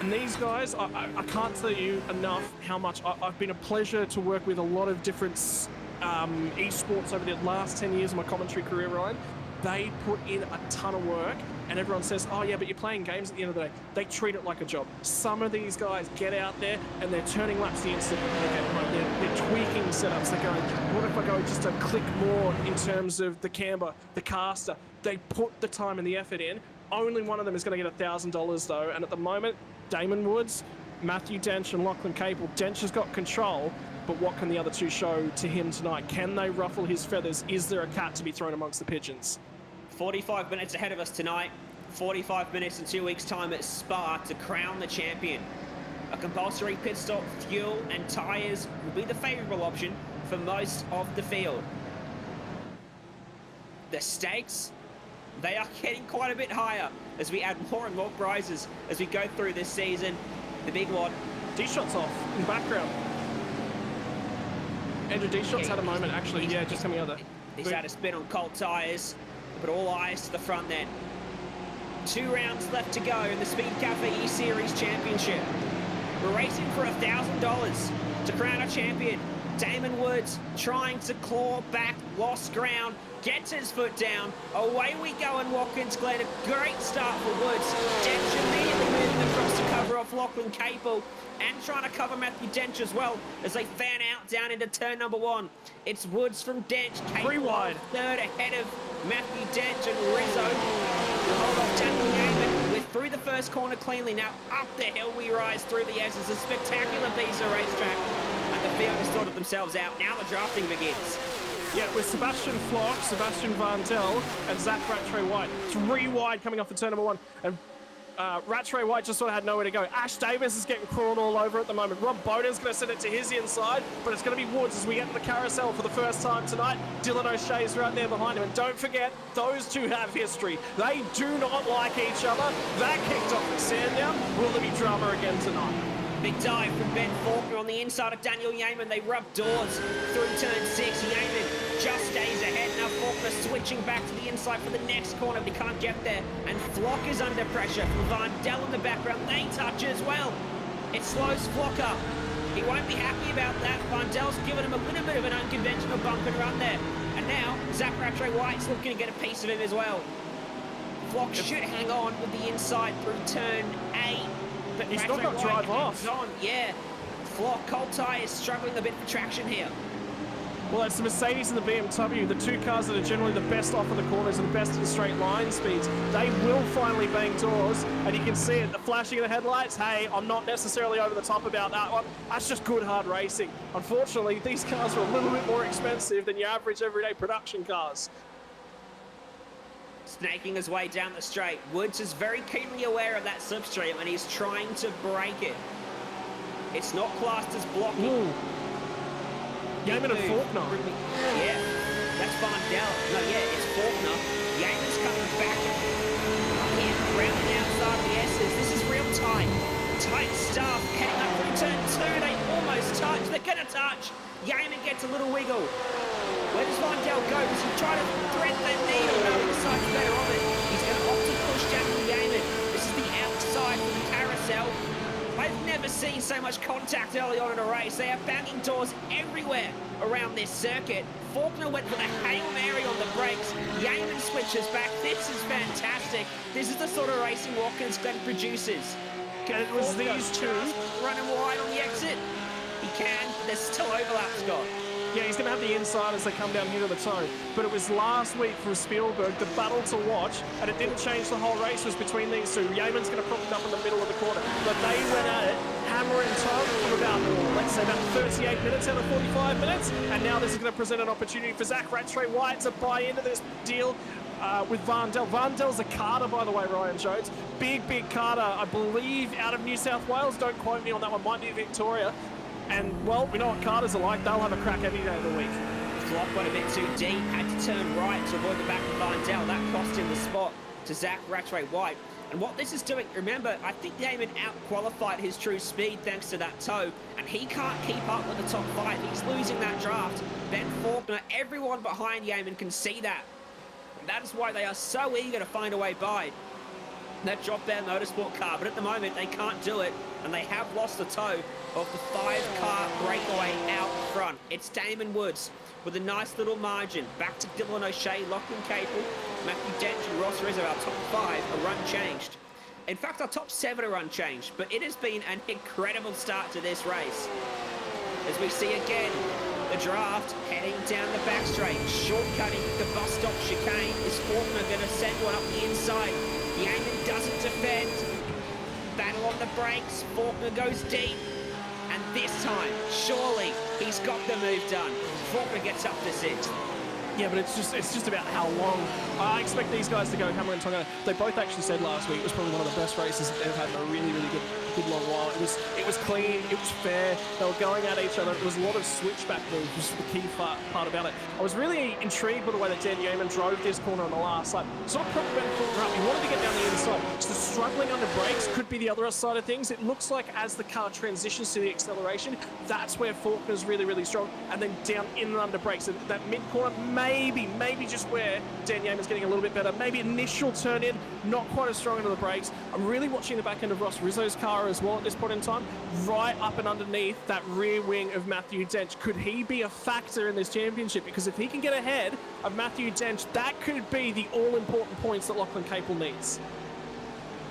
And these guys, I can't tell you enough how much I've been a pleasure to work with a lot of different esports over the last 10 years of my commentary career, Ryan. They put in a ton of work, and everyone says, oh yeah, but you're playing games at the end of the day. They treat it like a job. Some of these guys get out there and they're turning laps the instant they get home. They're tweaking setups. They're going, what if I go just a click more in terms of the camber, the caster? They put the time and the effort in. Only one of them is going to get $1,000 though, and at the moment, Damon Woods, Matthew Dench and Lachlan Capel. Dench has got control, but what can the other two show to him tonight? Can they ruffle his feathers? Is there a cat to be thrown amongst the pigeons? 45 minutes ahead of us tonight. 45 minutes in 2 weeks' time at Spa to crown the champion. A compulsory pit stop, fuel and tyres will be the favourable option for most of the field. The stakes, they are getting quite a bit higher as we add more and more prizes as we go through this season. The big one. D-Shot's off in the background. Andrew D-Shot's had a moment, actually. Yeah, just coming out there. He's had a spin on cold tyres, but all eyes to the front then. 2 rounds left to go in the Speedcafe eSeries Championship. We're racing for $1,000 to crown a champion. Damon Woods trying to claw back lost ground, gets his foot down. Away we go in Watkins Glen. A great start for Woods. Dench immediately moving across to cover off Lachlan Capel and trying to cover Matthew Dench as well as they fan out down into turn number 1. It's Woods from Dench. Three wide. Third ahead of Matthew Dench and Rizzo. Hold off Daniel Yaman. We're through the first corner cleanly. Now up the hill we rise through the S's. A spectacular piece of racetrack. And the field has sorted themselves out. Now the drafting begins. Yeah, with Sebastian Flock, Sebastian Vandel, and Zach Rattray White. 3 wide coming off the turn number 1. And Rattray White just sort of had nowhere to go. Ash Davis is getting crawled all over at the moment. Rob Bowden's going to send it to his inside, but it's going to be Woods as we get to the carousel for the first time tonight. Dylan O'Shea's right there behind him. And don't forget, those two have history. They do not like each other. That kicked off at Sandown. Will there be drama again tonight? Big dive from Ben Faulkner on the inside of Daniel Yaman. They rub doors through turn 6. Yaman just stays ahead. Now Faulkner switching back to the inside for the next corner, but he can't get there. And Flock is under pressure from Vandel in the background. They touch as well. It slows Flock up. He won't be happy about that. Vandel's given him a little bit of an unconventional bump and run there. And now Zach Rattray White's looking to get a piece of him as well. Flock should hang on with the inside through turn 8. But he's not got drive off. On. Yeah. Flock, cold tyre is struggling a bit for traction here. Well, it's the Mercedes and the BMW, the two cars that are generally the best off of the corners and the best in straight line speeds. They will finally bang doors, and you can see it, the flashing of the headlights. Hey, I'm not necessarily over the top about that one. That's just good, hard racing. Unfortunately, these cars are a little bit more expensive than your average everyday production cars. Snaking his way down the straight. Woods is very keenly aware of that slipstream and he's trying to break it. It's not classed as blocking. Yaman and Faulkner. Yeah, that's Vandel. No, yeah, it's Faulkner. Yaman's coming back here, around the outside of the S's. This is real tight. Tight stuff. Heading up through turn 2. They almost touch. They're going to touch. Yaman gets a little wiggle. Where does Vandel go? Does he try to thread that needle? No, he decides better on it. He's going to opt to push Daniel Yaman. This is the outside for the carousel. I've never seen so much contact early on in a race. They are banging doors everywhere around this circuit. Faulkner went for the Hail Mary on the brakes. Yaman switches back. This is fantastic. This is the sort of racing Watkins Glen produces. And it was these two running wide on the exit. He can. There's still overlap, Scott. Yeah, he's going to have the inside as they come down here to the toe. But it was last week from Spielberg, the battle to watch, and it didn't change the whole race. It was between these two. Yaman's going to prop it up in the middle of the corner. But they went at it, hammer and toe, for about, let's say, about 38 minutes out of 45 minutes. And now this is going to present an opportunity for Zach Rattray White to buy into this deal with Vandel. Vandel's a Carter, by the way, Ryan Jones. Big Carter, I believe, out of New South Wales. Don't quote me on that one. Might be Victoria. And, well, we know what Carters are like. They'll have a crack any day of the week. Flock went a bit too deep. Had to turn right to avoid the back of Vandel. That cost him the spot to Zach Rattray White. And what this is doing, remember, I think Yaman out-qualified his true speed thanks to that toe. And he can't keep up with the top 5. He's losing that draft. Ben Faulkner, everyone behind Yaman can see that. And that is why they are so eager to find a way by. that drop-down motorsport car, but at the moment they can't do it, and they have lost the toe of the 5-car breakaway out front. It's Damon Woods with a nice little margin. Back to Dylan O'Shea, Lachlan Capel, Matthew Dent and Ross Rizzo. Our top 5 are unchanged. In fact, our top 7 are unchanged, but it has been an incredible start to this race. As we see again, the draft heading down the back straight, shortcutting the bus stop chicane. Is Faulkner going to send one up the inside? Yeaman doesn't defend. Battle on the brakes. Faulkner goes deep. And this time, surely, he's got the move done. Faulkner gets up to 6th. Yeah, but it's just about how long. I expect these guys to go hammer and tongue. They both actually said last week it was probably one of the best races that they've had in a really, really good long while. It was clean, it was fair. They were going at each other. It was a lot of switchback moves, which is the key part about it. I was really intrigued by the way that Dan Yeaman drove this corner on the last lap. Sort of propped Ben Faulkner up. He wanted to get down the inside. So the struggling under brakes could be the other side of things. It looks like as the car transitions to the acceleration, that's where Faulkner's really, really strong. And then down in and under brakes. So that mid corner, maybe just where Dan Yeaman's getting a little bit better. Maybe initial turn in, not quite as strong into the brakes. I'm really watching the back end of Ross Rizzo's car as well at this point in time. Right up and underneath that rear wing of Matthew Dent. Could he be a factor in this championship? Because if he can get ahead of Matthew Dent, that could be the all-important points that Lachlan Capel needs.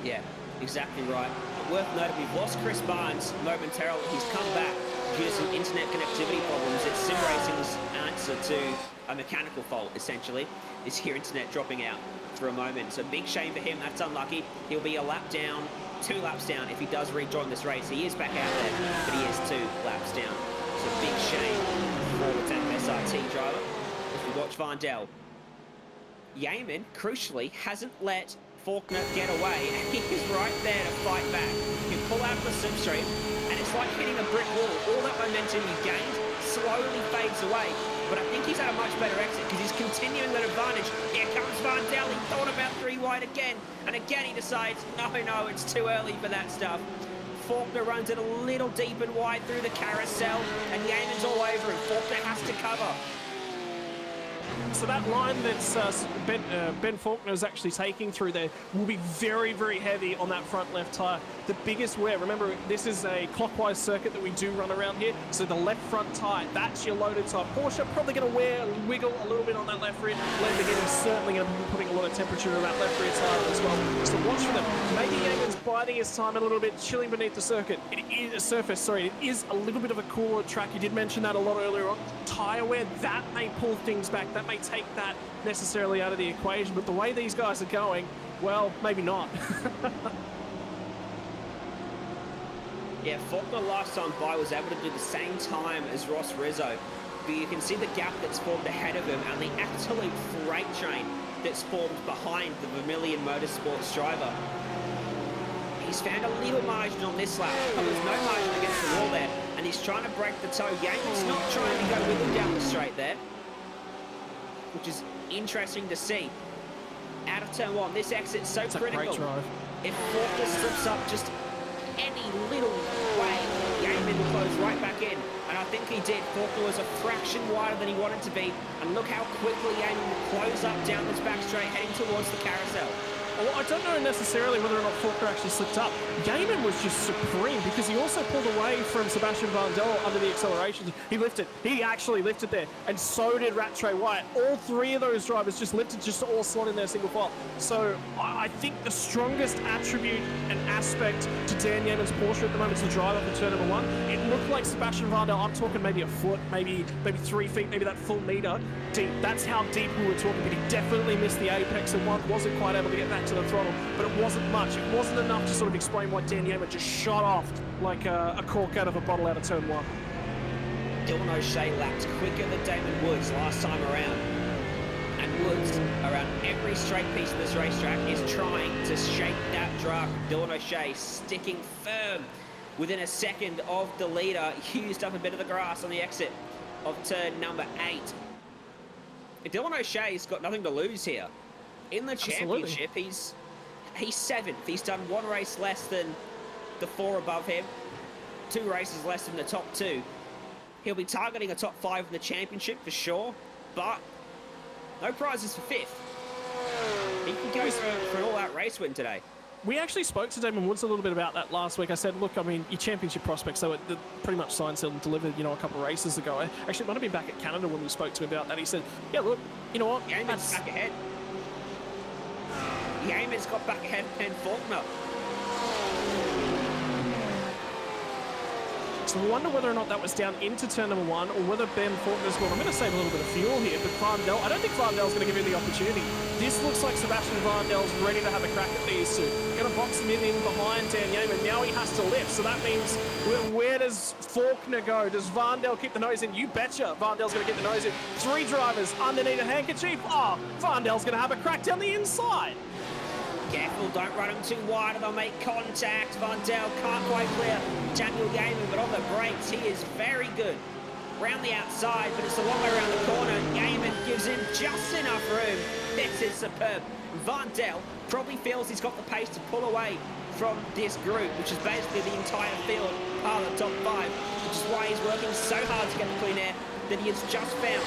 Yeah, exactly right. Worth noting, we've lost Chris Barnes momentarily. He's come back due to some internet connectivity problems. It's Sim Racing's answer to a mechanical fault, essentially, is here internet dropping out for a moment. So big shame for him. That's unlucky. He'll be a lap down, 2 laps down if he does rejoin this race. He is back out there, but he is 2 laps down. So big shame for the 10th SRT driver. If we watch Varndell, Yeaman, crucially, hasn't let Faulkner get away, and he is right there to fight back. You pull out of the slipstream, and it's like hitting a brick wall. All that momentum you gained slowly fades away. But I think he's had a much better exit because he's continuing that advantage. Here comes Varndell. He thought about 3 wide again. And again he decides, no, it's too early for that stuff. Faulkner runs it a little deep and wide through the carousel. And Yeaman's all over him. Faulkner has to cover. So that line that's Ben Faulkner is actually taking through there will be very, very heavy on that front left tyre. The biggest wear, remember, this is a clockwise circuit that we do run around here. So the left front tyre, that's your loaded tyre. Porsche probably going to wiggle a little bit on that left rear. Lamborghini's certainly going to be putting a lot of temperature on that left rear tyre as well. So watch for them. Maybe Yeaman's biding his time a little bit, chilling beneath the circuit. It is a surface, sorry. It is a little bit of a cooler track. You did mention that a lot earlier on. Tyre wear, that may pull things back. That may take that necessarily out of the equation, but the way these guys are going, well, maybe not. Yeah, Faulkner last time by was able to do the same time as Ross Rizzo, but you can see the gap that's formed ahead of him and the absolute freight train that's formed behind the Vermilion Motorsports driver. He's found a little margin on this lap, but there's no margin against the wall there, and he's trying to break the toe. Yeaman's not trying to go with him down the straight there, which is interesting to see. Out of turn 1, this exit's so critical. If Faulkner slips up just any little way, Yeaman will close right back in. And I think he did. Faulkner was a fraction wider than he wanted to be. And look how quickly Yeaman will close up down this back straight, heading towards the carousel. Well, I don't know necessarily whether or not Faulkner actually slipped up. Yeaman was just supreme because he also pulled away from Sebastian Varndell under the acceleration. He lifted. He actually lifted there. And so did Rattray White. All 3 of those drivers just lifted just to all slot in their single file. So I think the strongest attribute and aspect to Dan Yeaman's Porsche at the moment is the drive up in turn number 1. It looked like Sebastian Varndell, I'm talking maybe a foot, maybe 3 feet, maybe that full meter deep. That's how deep we were talking, but he definitely missed the apex and wasn't quite able to get back to the throttle, but it wasn't much. It wasn't enough to sort of explain why Dan Yeaman just shot off like a cork out of a bottle out of turn 1. Dylan O'Shea lapped quicker than Damon Woods last time around. And Woods, around every straight piece of this racetrack, is trying to shake that draft. Dylan O'Shea sticking firm within a second of the leader. Used up a bit of the grass on the exit of turn number 8. Dylan O'Shea's got nothing to lose here. In the championship, he's 7th. He's done 1 race less than the 4 above him, 2 races less than the top 2. He'll be targeting a top 5 in the championship for sure, but no prizes for 5th. He can go for an all-out race win today. We actually spoke to Damon Woods a little bit about that last week. I said, look, I mean, your championship prospects, they were pretty much signed, sealed, and delivered, a couple of races ago. Actually, it might have been back at Canada when we spoke to him about that. He said, yeah, look, you know what? Yeaman's back ahead. Yeaman's got back ahead of Ben Faulkner. So I wonder whether or not that was down into turn number 1 or whether Ben Faulkner's gone. I'm going to save a little bit of fuel here, but Varndell, I don't think Varndell's going to give him the opportunity. This looks like Sebastian Varndell's ready to have a crack at these two. Going to box him in behind Dan Yeaman. Now he has to lift, so that means where does Faulkner go? Does Varndell keep the nose in? You betcha Varndell's going to get the nose in. 3 drivers underneath a handkerchief. Oh, Varndell's going to have a crack down the inside. Careful, don't run him too wide or they'll make contact. Varndell can't quite clear Daniel Yeaman, but on the brakes, he is very good. Round the outside, but it's a long way around the corner. Yeaman gives him just enough room. This is superb. Varndell probably feels he's got the pace to pull away from this group, which is basically the entire field, part of the top 5, which is why he's working so hard to get the clean air that he has just found.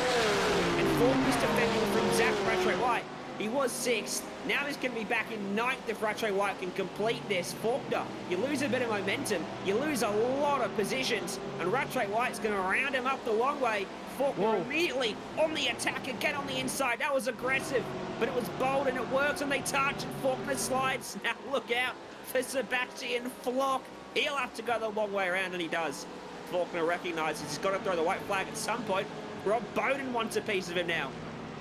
And Faulkner's defending from Zach Rattray White. He was 6th. Now he's going to be back in 9th if Rattray White can complete this. Faulkner, you lose a bit of momentum. You lose a lot of positions. And Rattray White's going to round him up the long way. Faulkner immediately on the attack again on the inside. That was aggressive, but it was bold and it worked and they touch and Faulkner slides. Now look out for Sebastian Flock. He'll have to go the long way around and he does. Faulkner recognises he's got to throw the white flag at some point. Rob Bowden wants a piece of him now.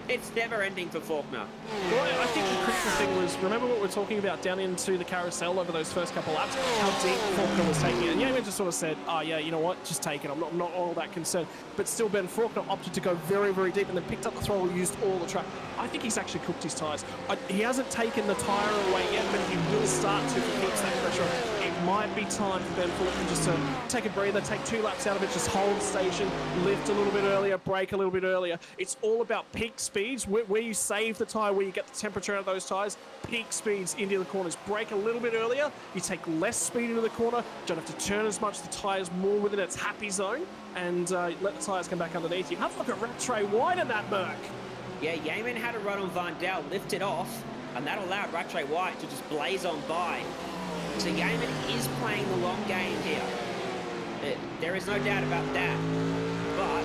It's never ending for Faulkner. Well, I think the critical thing was, remember what we were talking about down into the carousel over those first couple laps, how deep Faulkner was taking it. And Yeaman just sort of said, oh yeah, you know what, just take it. I'm not all that concerned. But still, Ben Faulkner opted to go very, very deep and then picked up the throttle, used all the track. I think he's actually cooked his tyres. He hasn't taken the tyre away yet, but he will start to if he keeps that pressure on. It might be time for Ben Faulkner just to take a breather, take 2 laps out of it, just hold station, lift a little bit earlier, brake a little bit earlier. It's all about peak speeds, where you save the tyre, where you get the temperature out of those tyres, peak speeds into the corners. Brake a little bit earlier, you take less speed into the corner, don't have to turn as much, the tyre's more within its happy zone, and let the tyres come back underneath you. Have a look at Rattray White in that Merc. Yeah, Yeaman had a run on Varndell, lift it off, and that allowed Rattray White to just blaze on by. So Yeaman is playing the long game here. There is no doubt about that. But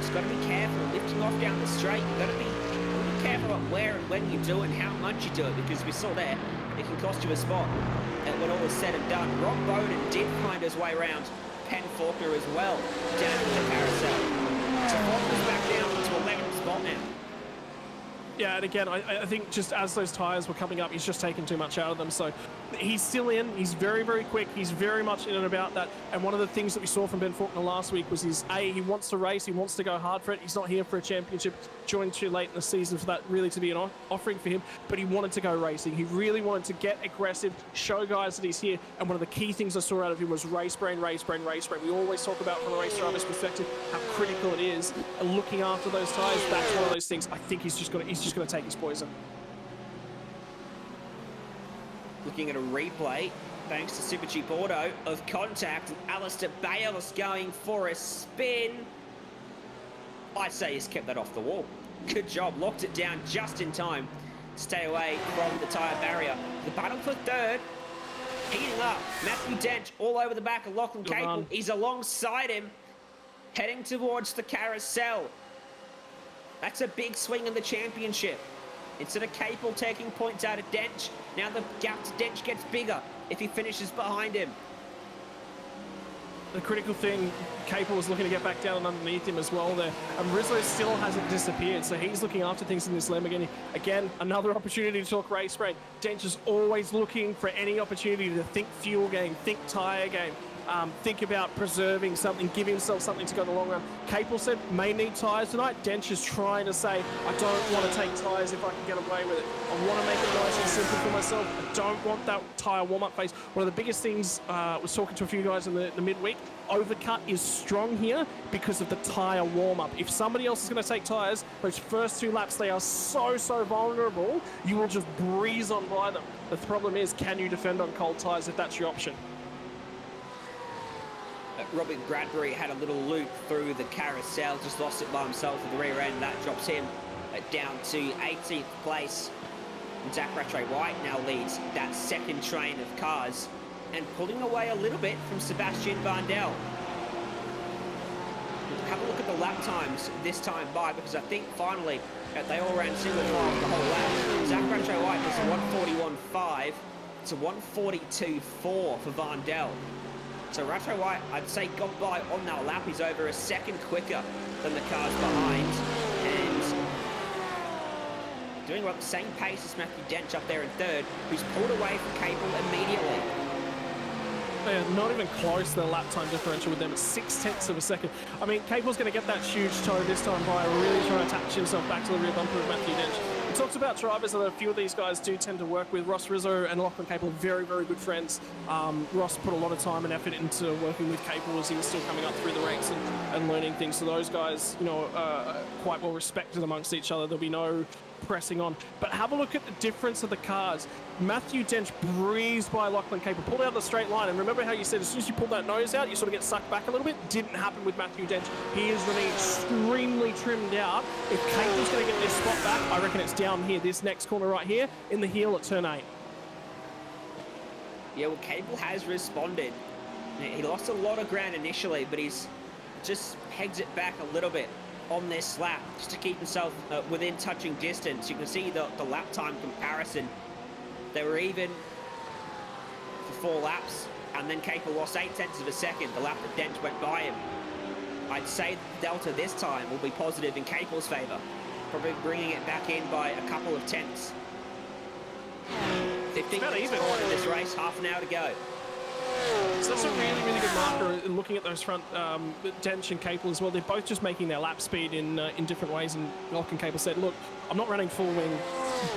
just got to be careful. Lifting off down the straight, you've got to be careful about where and when you do it and how much you do it, because we saw there, it can cost you a spot when all is said and done. Rob Bowden did find his way around Ben Faulkner as well, down to the carousel. So Faulkner's back down to 11th spot now. Yeah, and again, I think just as those tyres were coming up, he's just taken too much out of them. So he's still in. He's very, very quick. He's very much in and about that. And one of the things that we saw from Ben Faulkner last week was he wants to race. He wants to go hard for it. He's not here for a championship. Joined too late in the season for that really to be an offering for him. But he wanted to go racing. He really wanted to get aggressive, show guys that he's here. And one of the key things I saw out of him was race brain, race brain, race brain. We always talk about from a race driver's perspective how critical it is. And looking after those tyres, that's one of those things. I think he's just going to take his poison. Looking at a replay, thanks to Super Cheap Auto, of contact, and Alistair Bales going for a spin. I say he's kept that off the wall. Good job, locked it down just in time. Stay away from the tyre barrier. The battle for third, heating up. Matthew Dent all over the back of Lachlan Capel. He's alongside him, heading towards the carousel. That's a big swing in the championship. Instead of Capel taking points out of Dench, now the gap to Dench gets bigger if he finishes behind him. The critical thing, Capel was looking to get back down and underneath him as well there. And Rizzo still hasn't disappeared, so he's looking after things in this Lamborghini. Again, another opportunity to talk race brain. Dench is always looking for any opportunity to think fuel game, think tyre game. Think about preserving something, give himself something to go the long run. Capel said may need tyres tonight. Dench is trying to say, I don't want to take tyres if I can get away with it. I want to make it nice and simple for myself. I don't want that tyre warm-up phase. One of the biggest things, was talking to a few guys in the midweek, overcut is strong here because of the tyre warm-up. If somebody else is going to take tyres, those first 2 laps, they are so vulnerable, you will just breeze on by them. The problem is, can you defend on cold tyres if that's your option? Robert Bradbury had a little loop through the carousel, just lost it by himself at the rear end. That drops him down to 18th place. And Zach Rattray White now leads that second train of cars and pulling away a little bit from Sebastian Vandel. Have a look at the lap times this time by, because I think finally they all ran single file the whole lap. Zach Rattray White was a 141.5 to 142.4 for Vandel. So Rattray White, I'd say, got by on that lap. He's over a second quicker than the cars behind, and doing about the same pace as Matthew Dench up there in third, who's pulled away from Cable immediately. Yeah, not even close to the lap time differential with them. It's 0.6 of a second. I mean, Cable's going to get that huge toe this time by really trying to attach himself back to the rear bumper of Matthew Dench. We talked about drivers that a few of these guys do tend to work with. Ross Rizzo and Lachlan Cable, very, very good friends. Ross put a lot of time and effort into working with Cable as he was still coming up through the ranks and learning things. So those guys, you know, quite well respected amongst each other. There'll be no pressing on. But have a look at the difference of the cars. Matthew Dench breezed by Lachlan Cable, pulled out the straight line, and remember how you said as soon as you pull that nose out, you sort of get sucked back a little bit? Didn't happen with Matthew Dench. He is running extremely trimmed out. If Cable's going to get this spot back, I reckon it's down here, this next corner right here, in the heel at turn 8. Yeah, well, Cable has responded. He lost a lot of ground initially, but he's just pegs it back a little bit on this lap just to keep himself within touching distance. You can see the lap time comparison. They were even for 4 laps, and then Cable lost 0.8 of a second the lap that Dench went by him. I'd say the delta this time will be positive in Cable's favour, probably bringing it back in by a couple of tenths. 15 minutes forward in this race, half an hour to go. So that's a really, really good marker looking at those front Dench and Cable as well. They're both just making their lap speed in different ways, and Lachlan Cable said, look, I'm not running full wing,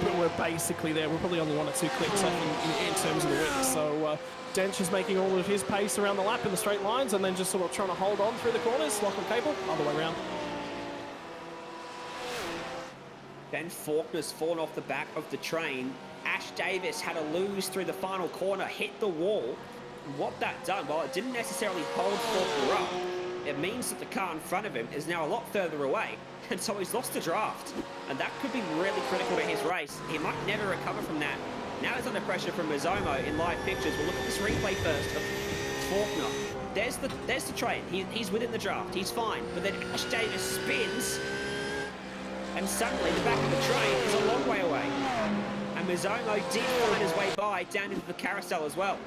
but we're basically there. We're probably only 1 or 2 clicks off in terms of the wing. So Dench is making all of his pace around the lap in the straight lines and then just sort of trying to hold on through the corners. Lachlan Cable, other way around. Ben Faulkner's fallen off the back of the train. Ash Davis had a lose through the final corner, hit the wall. What that done, well, it didn't necessarily hold Faulkner up. It means that the car in front of him is now a lot further away, and so he's lost the draft. And that could be really critical to his race. He might never recover from that. Now he's under pressure from Mizomo in live pictures. We'll look at this replay first of Faulkner. There's the train. He's within the draft. He's fine. But then Ash Davis spins, and suddenly the back of the train is a long way away. And Mizomo did find his way by down into the carousel as well.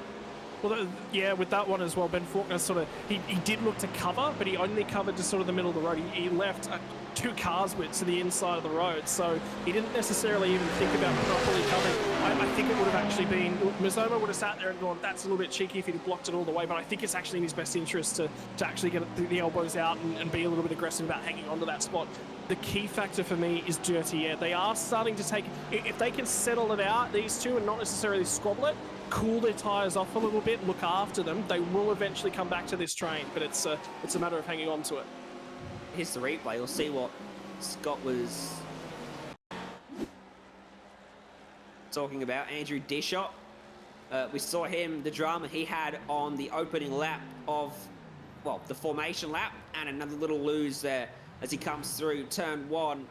Well, yeah, with that one as well, Ben Faulkner sort of, he did look to cover, but he only covered to sort of the middle of the road. He left 2 cars width to the inside of the road, so he didn't necessarily even think about properly covering. I think it would have actually been, Mizomo would have sat there and gone, that's a little bit cheeky if he'd blocked it all the way, but I think it's actually in his best interest to actually get the elbows out and be a little bit aggressive about hanging on to that spot. The key factor for me is dirty air. They are starting to take, if they can settle it out, these two, and not necessarily squabble it, cool their tyres off a little bit, look after them, they will eventually come back to this train, but it's a matter of hanging on to it. Here's the replay. We'll see what Scott was talking about. Andrew Dishop. We saw him, the drama he had on the opening lap of, well, the formation lap, and another little lose there as he comes through turn 1.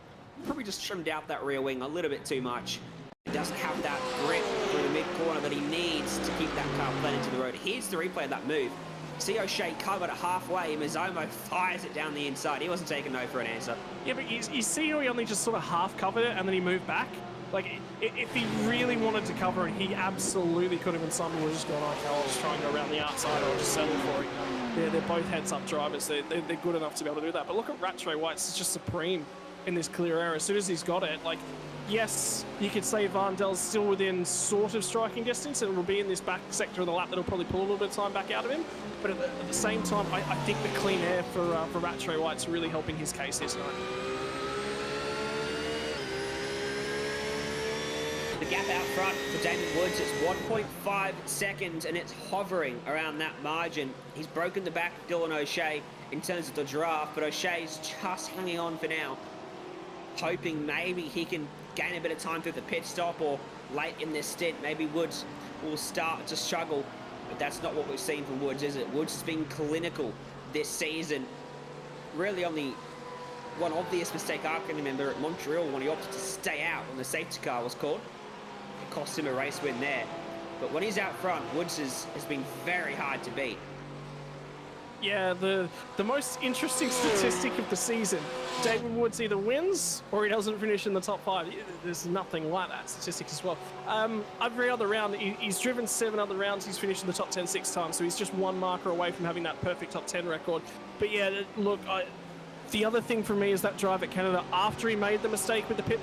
Probably just trimmed out that rear wing a little bit too much. He doesn't have that grip through the mid-corner that he needs to keep that car planted to the road. Here's the replay of that move. See O'Shea covered it halfway. Mizomo fires it down the inside. He wasn't taking no for an answer. Yeah, but you see how he only just sort of half covered it and then he moved back? Like, if he really wanted to cover it, he absolutely could have, and someone would have just gone, okay, I'll just try and go around the outside or just settle for it. Yeah, they're both heads-up drivers. They're good enough to be able to do that. But look at Rattray White. It's just supreme in this clear air. As soon as he's got it, like, yes, you could say Vandel's still within sort of striking distance, and it will be in this back sector of the lap that'll probably pull a little bit of time back out of him. But at the same time, I think the clean air for Rattray White's really helping his case here tonight. The gap out front for Damon Woods is 1.5 seconds, and it's hovering around that margin. He's broken the back of Dylan O'Shea in terms of the draft, but O'Shea's just hanging on for now, hoping maybe he can gain a bit of time through the pit stop, or late in this stint, maybe Woods will start to struggle. But that's not what we've seen from Woods, is it? Woods has been clinical this season. Really only one obvious mistake I can remember at Montreal when he opted to stay out when the safety car was called. cost him a race win there. But when he's out front, Woods has been very hard to beat. Yeah, the most interesting statistic of the season, Damon Woods either wins or he doesn't finish in the top 5. There's nothing like that statistic as well. Every other round, he's driven 7 other rounds, he's finished in the top 10 6 times, so he's just 1 marker away from having that perfect top 10 record. But yeah, look, the other thing for me is that drive at Canada, after he made the mistake with the pit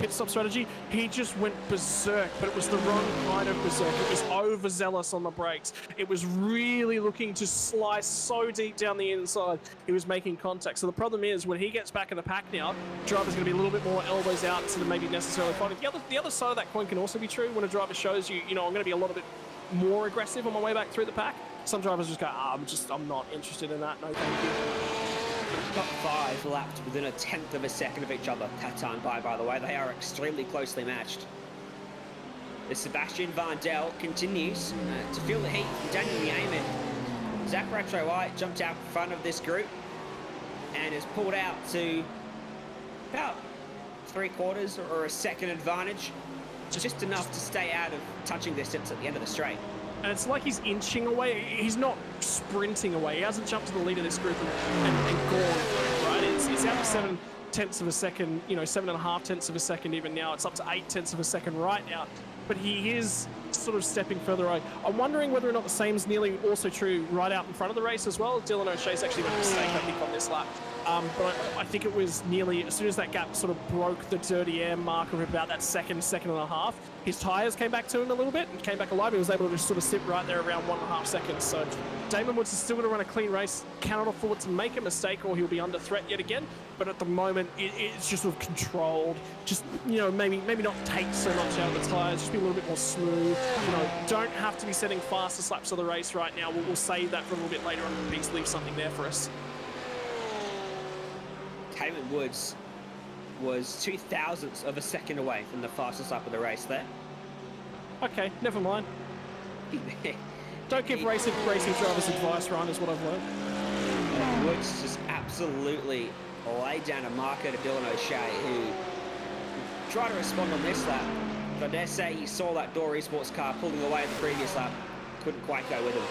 stop strategy, he just went berserk, but it was the wrong kind of berserk. It was overzealous on the brakes. It was really looking to slice so deep down the inside. He was making contact. So the problem is, when he gets back in the pack now, driver's going to be a little bit more elbows out instead of maybe necessarily fighting. The other side of that coin can also be true when a driver shows you, I'm going to be a little bit more aggressive on my way back through the pack. Some drivers just go, I'm not interested in that. No, thank you. Top 5 lapped within a 1/10 of a second of each other that time by the way. They are extremely closely matched. The Sebastian Vandel continues to feel the heat from Daniel Yeaman. Zach Ratcho White jumped out in front of this group and has pulled out to about 3/4 or a second advantage. Just enough to stay out of touching distance at the end of the straight. And it's like he's inching away. He's not sprinting away. He hasn't jumped to the lead of this group and gone, right? It's out to 7/10 of a second, 7.5 of a second even now. It's up to 8/10 of a second right now. But he is sort of stepping further away. I'm wondering whether or not the same is nearly also true right out in front of the race as well. Dylan O'Shea's actually made a mistake, I think, on this lap. But I think it was nearly, as soon as that gap sort of broke the dirty air marker of about that second and a half, his tyres came back to him a little bit and came back alive. He was able to just sort of sit right there around 1.5 seconds. So Damon Woods is still going to run a clean race, cannot afford to make a mistake or he'll be under threat yet again. But at the moment, it's just sort of controlled. Just, maybe not take so much out of the tyres, just be a little bit more smooth. Don't have to be setting fastest laps of the race right now. We'll save that for a little bit later on in the piece, leave something there for us. Damon Woods was 0.02 of a second away from the fastest lap of the race there. Okay, never mind. Don't give racing drivers advice, Ryan, is what I've learned. Woods just absolutely laid down a marker to Dylan O'Shea, who tried to respond on this lap, but I dare say he saw that Dory Sports car pulling away at the previous lap. Couldn't quite go with him.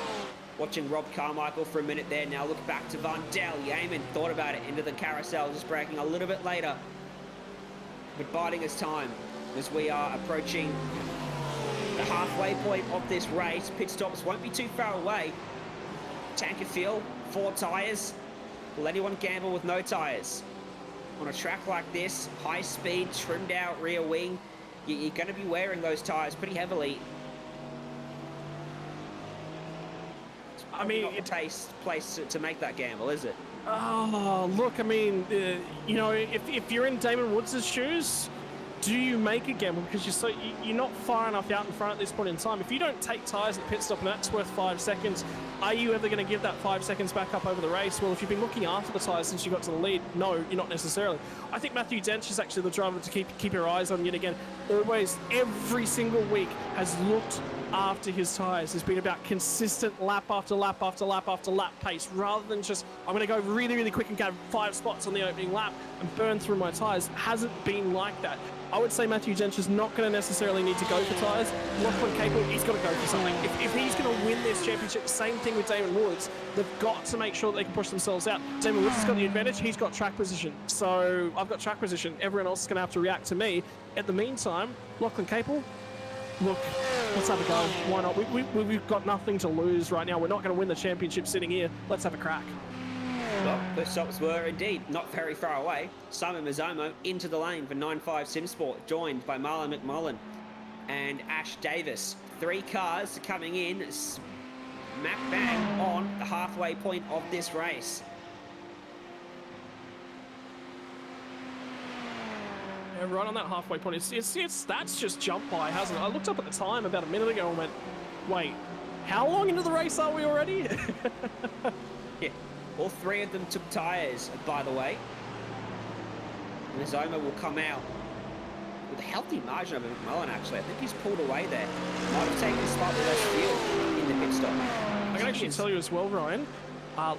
Watching Rob Carmichael for a minute there. Now look back to Vandel. Yeaman thought about it into the carousel, just braking a little bit later, but biding his time as we are approaching the halfway point of this race. Pit stops won't be too far away. Tank of fuel, 4 tyres. Will anyone gamble with no tyres? On a track like this, high speed, trimmed out rear wing, you're going to be wearing those tyres pretty heavily. I mean, not the place to make that gamble, is it? Oh, look, I mean, if you're in Damon Woods' shoes, do you make a gamble? Because you're not far enough out in front at this point in time. If you don't take tyres at pit stop and that's worth 5 seconds, are you ever going to give that 5 seconds back up over the race? Well, if you've been looking after the tyres since you got to the lead, no, you're not necessarily. I think Matthew Dench is actually the driver to keep your eyes on yet again. Always, every single week, has looked after his tyres. Has been about consistent lap after lap after lap after lap pace, rather than just, I'm going to go really, really quick and get 5 spots on the opening lap and burn through my tyres. Hasn't been like that. I would say Matthew Dench is not going to necessarily need to go for tyres. Lachlan Capel, he's got to go for something. If he's going to win this championship, same thing with Damon Woods, they've got to make sure that they can push themselves out. Damon Woods has got the advantage. He's got track position. So I've got track position. Everyone else is going to have to react to me. At the meantime, Lachlan Capel, look, let's have a go. Why not? We've got nothing to lose right now. We're not going to win the championship sitting here. Let's have a crack. Well, the stops were indeed not very far away. Simon Mazzomo into the lane for 9.5 Simsport, joined by Marlon McMullen and Ash Davis. 3 cars coming in smack bang on the halfway point of this race. Yeah, right on that halfway point. That's just jumped by, hasn't it? I looked up at the time about a minute ago and went, wait, how long into the race are we already? Yeah. All 3 of them took tyres, by the way. And Zoma will come out with a healthy margin over McMullen, actually. I think he's pulled away there. Might have taken slightly less fuel in the pit stop. I can actually tell you as well, Ryan,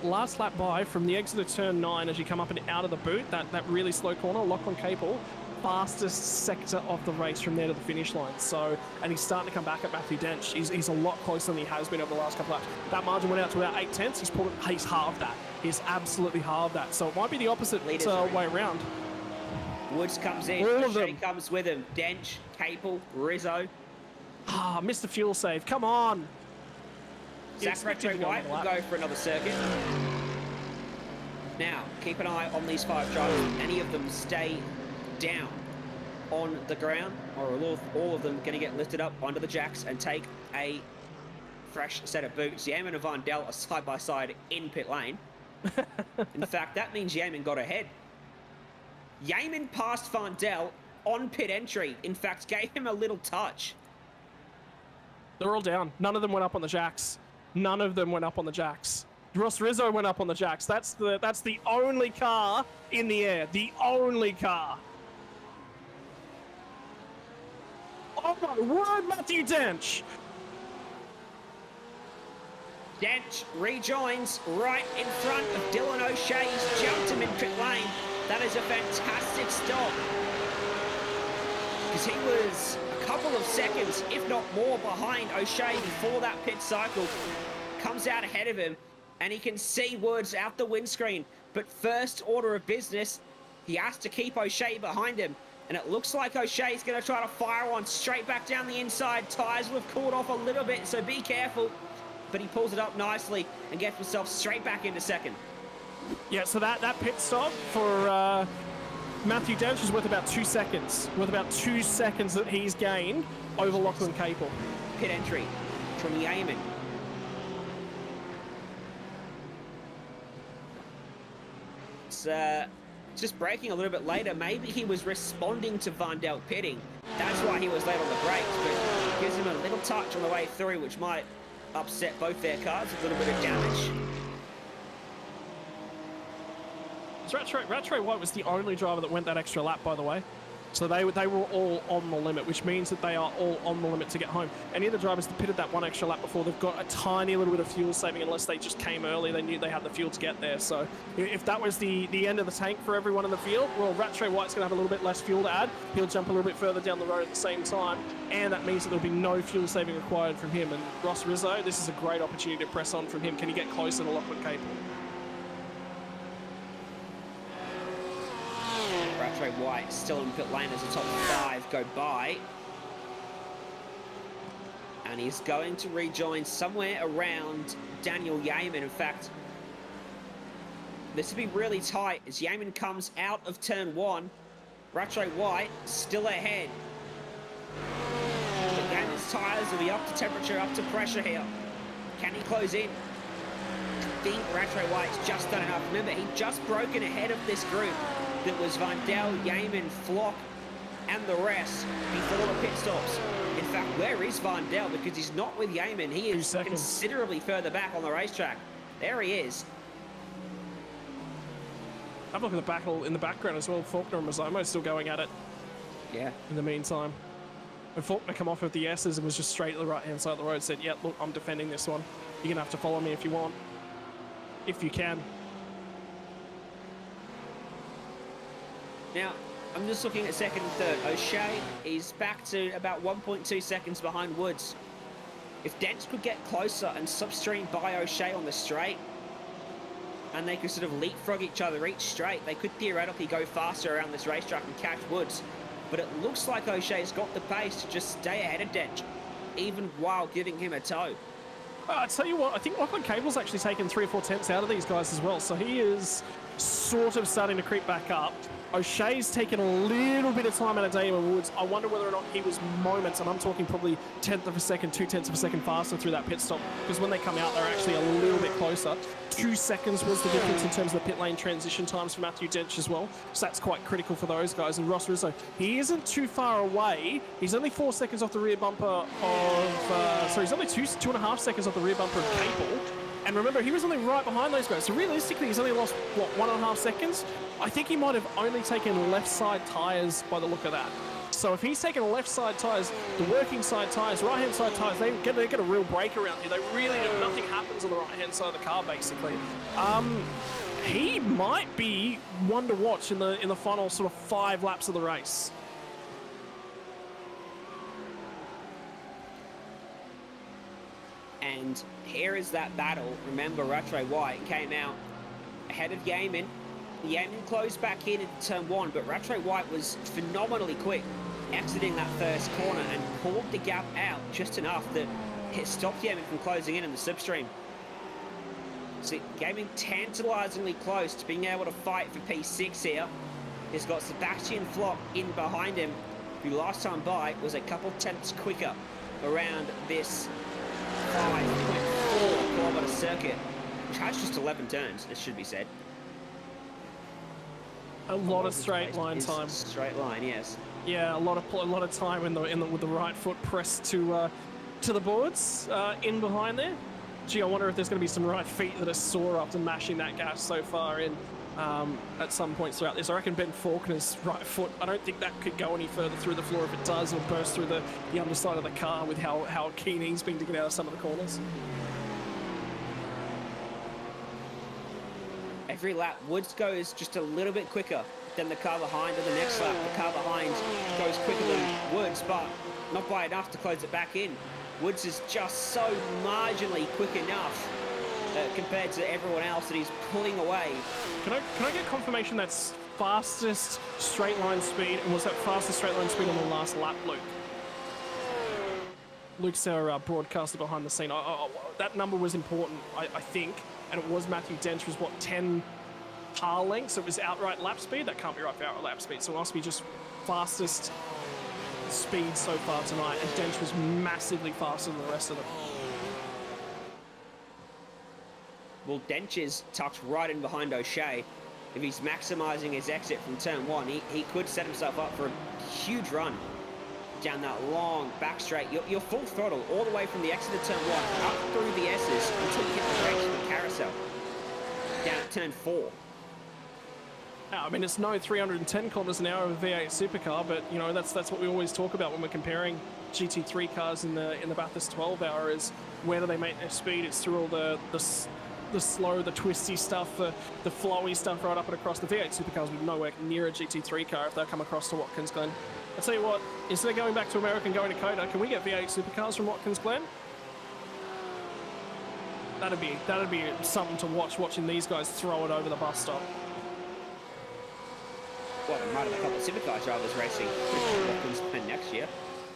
last lap by from the exit of turn 9 as you come up and out of the boot, that really slow corner, Lachlan Capel, fastest sector of the race from there to the finish line. So, and he's starting to come back at Matthew Dench. He's a lot closer than he has been over the last couple of laps. That margin went out to about 8/10. He's halved that. He's absolutely halved that. So it might be the opposite way around. Woods comes in. All of O'Shea them. comes with him. Dench, Capel, Rizzo. Ah, missed the fuel save. Come on. Zach Retro White will go for another circuit. Now, keep an eye on these 5 drivers. Any of them stay down on the ground, or all of them going to get lifted up onto the jacks and take a fresh set of boots. Yaman and Van Dell are side by side in pit lane. In fact, that means Yaman got ahead. Yaman passed Van Dell on pit entry. In fact, gave him a little touch. They're all down. None of them went up on the jacks. None of them went up on the jacks. Ross Rizzo went up on the jacks. That's the only car in the air. The only car. Oh my word, Matthew Dench. Dench rejoins right in front of Dylan O'Shea. He's jumped him in pit lane. That is a fantastic stop. Because he was a couple of seconds, if not more, behind O'Shea before that pit cycle. Comes out ahead of him, and he can see Woods out the windscreen. But first order of business, he has to keep O'Shea behind him. And it looks like O'Shea's going to try to fire on straight back down the inside. Tyres will have cooled off a little bit, so be careful. But he pulls it up nicely and gets himself straight back into second. Yeah, so that pit stop for Matthew Dench is worth about 2 seconds. Worth about 2 seconds that he's gained over Lachlan Capel. Pit entry from Yaman. It's just braking a little bit later. Maybe he was responding to Van Dell pitting. That's why he was late on the brakes, but gives him a little touch on the way through, which might upset both their cars, a little bit of damage. Rattray White was the only driver that went that extra lap, by the way. So they were all on the limit, which means that they are all on the limit to get home. Any of the drivers that pitted that one extra lap before, they've got a tiny little bit of fuel saving unless they just came early. They knew they had the fuel to get there. So if that was the end of the tank for everyone in the field, well, Rattray White's going to have a little bit less fuel to add. He'll jump a little bit further down the road at the same time, and that means that there'll be no fuel saving required from him. And Ross Rizzo, this is a great opportunity to press on from him. Can he get closer to Lachlan Capel? Rattray White still in pit lane as the top 5 go by. And he's going to rejoin somewhere around Daniel Yaman. In fact, this will be really tight as Yaman comes out of turn 1. Rattray White still ahead. But Yaman's tyres will be up to temperature, up to pressure here. Can he close in? I think Rattray White's just done enough. Remember, he just broken ahead of this group. That was Van Dell, Yaman, Flock, and the rest before the pit stops. In fact, where is Van Dell? Because he's not with Yaman. He is considerably further back on the racetrack. There he is. Have a look at the battle in the background as well. Faulkner and Mazzomo still going at it. Yeah. In the meantime. And Faulkner come off of the S's and was just straight to the right-hand side of the road. Said, yeah, look, I'm defending this one. You're going to have to follow me if you want. If you can. Now, I'm just looking at second and third. O'Shea is back to about 1.2 seconds behind Woods. If Dench could get closer and substream by O'Shea on the straight, and they could sort of leapfrog each other each straight, they could theoretically go faster around this racetrack and catch Woods. But it looks like O'Shea's got the pace to just stay ahead of Dench, even while giving him a tow. I'll tell you what, I think Lachlan Cable's actually taken 3 or 4 tenths out of these guys as well, so he is sort of starting to creep back up. O'Shea's taken a little bit of time out of Damon Woods. I wonder whether or not he was moments, and I'm talking probably 1/10 of a second, 2/10 of a second faster through that pit stop, because when they come out, they're actually a little bit closer. 2 seconds was the difference in terms of the pit lane transition times for Matthew Dench as well, so that's quite critical for those guys. And Ross Rizzo, he isn't too far away. He's only 4 seconds off the rear bumper of, he's only 2.5 seconds off the rear bumper of Capel. And remember, he was only right behind those guys. So realistically, he's only lost, what, 1.5 seconds? I think he might have only taken left side tyres by the look of that. So if he's taken left side tyres, the working side tyres, right hand side tyres, they get a real break around here. They really do. Nothing happens on the right hand side of the car, basically. he might be one to watch in the final sort of 5 laps of the race. And here is that battle. Remember, Rattray White came out ahead of Yeaman. Yeaman closed back in turn 1, but Rattray White was phenomenally quick, exiting that first corner and pulled the gap out just enough that it stopped Yeaman from closing in the slipstream. So Yeaman tantalisingly close to being able to fight for P6 here. He's got Sebastian Flock in behind him, who last time by was a couple tenths quicker around this 5.4 kilometre circuit, which has just 11 turns, it should be said. A lot of straight line time. Straight line, yes. Yeah, a lot of time with the right foot pressed to the boards in behind there. Gee, I wonder if there's going to be some right feet that are sore after mashing that gas so far in at some points throughout this. I reckon Ben Faulkner's right foot, I don't think that could go any further through the floor. If it does, it'll burst through the underside of the car with how keen he's been to get out of some of the corners. Every lap, Woods goes just a little bit quicker than the car behind, and the next lap, the car behind goes quicker than Woods, but not by enough to close it back in. Woods is just so marginally quick enough compared to everyone else that he's pulling away. Can I get confirmation that's fastest straight line speed, and was that fastest straight line speed on the last lap, Luke? Luke's our broadcaster behind the scene. That number was important, I think, and it was Matthew Dench was, what, 10 car lengths? It was outright lap speed? That can't be right for outright lap speed, so it must be just fastest speed so far tonight, and Dench was massively faster than the rest of them. Well, Dench is tucked right in behind O'Shea. If he's maximising his exit from turn 1, he could set himself up for a huge run down that long back straight. You're full throttle all the way from the exit of turn 1 up through the S's until you hit the brakes of the carousel down at turn 4. I mean, it's no 310 kilometers an hour of a V8 supercar, but you know that's what we always talk about when we're comparing GT3 cars in the Bathurst 12 hour is where do they make their speed? It's through all the slow, the twisty stuff, the flowy stuff right up and across. The V8 supercars would nowhere near a GT3 car if they come across to Watkins Glen. I tell you what, instead of going back to America and going to Coda, can we get V8 supercars from Watkins Glen? That'd be something to watch, watching these guys throw it over the bus stop. Well, we might have a couple of supercar drivers racing Watkins Glen next year.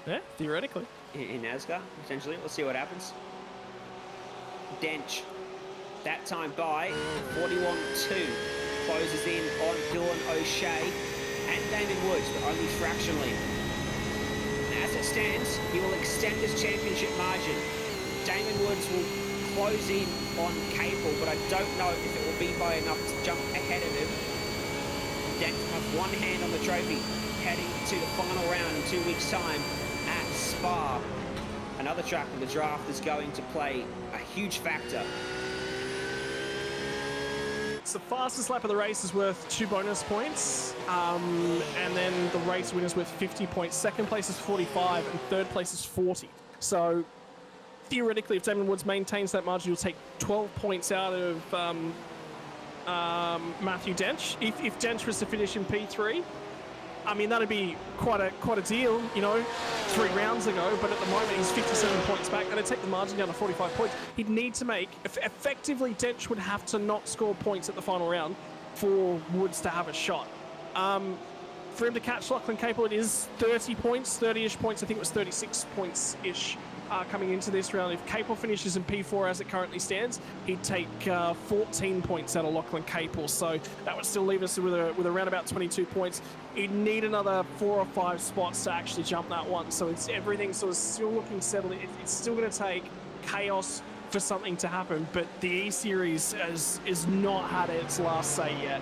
Yeah, theoretically. In NASCAR, potentially. We'll see what happens. Dench, that time by 41.2, closes in on Dylan O'Shea and Damon Woods, but only fractionally. And as it stands, he will extend his championship margin. Damon Woods will close in on Capel, but I don't know if it will be by enough to jump ahead of him. Dench will have one hand on the trophy, heading to the final round in 2 weeks' time at Spa. Another track where the draft is going to play a huge factor. So the fastest lap of the race is worth 2 bonus points, and then the race winner's worth 50 points. Second place is 45, and third place is 40. So theoretically, if Damon Woods maintains that margin, you'll take 12 points out of Matthew Dench. If Dench was to finish in P3, I mean, that'd be quite a deal, you know, 3 rounds ago, but at the moment he's 57 points back. That'd take the margin down to 45 points. He'd need to make, effectively Dench would have to not score points at the final round for Woods to have a shot. For him to catch Lachlan Capel, it is 30 points, 30-ish points. I think it was 36 points-ish coming into this round. If Capel finishes in P4 as it currently stands, he'd take 14 points out of Lachlan Capel. So that would still leave us with around about 22 points. He'd need another 4 or 5 spots to actually jump that one. So it's everything sort of still looking settled. It's still going to take chaos for something to happen, but the E-Series is not had its last say yet.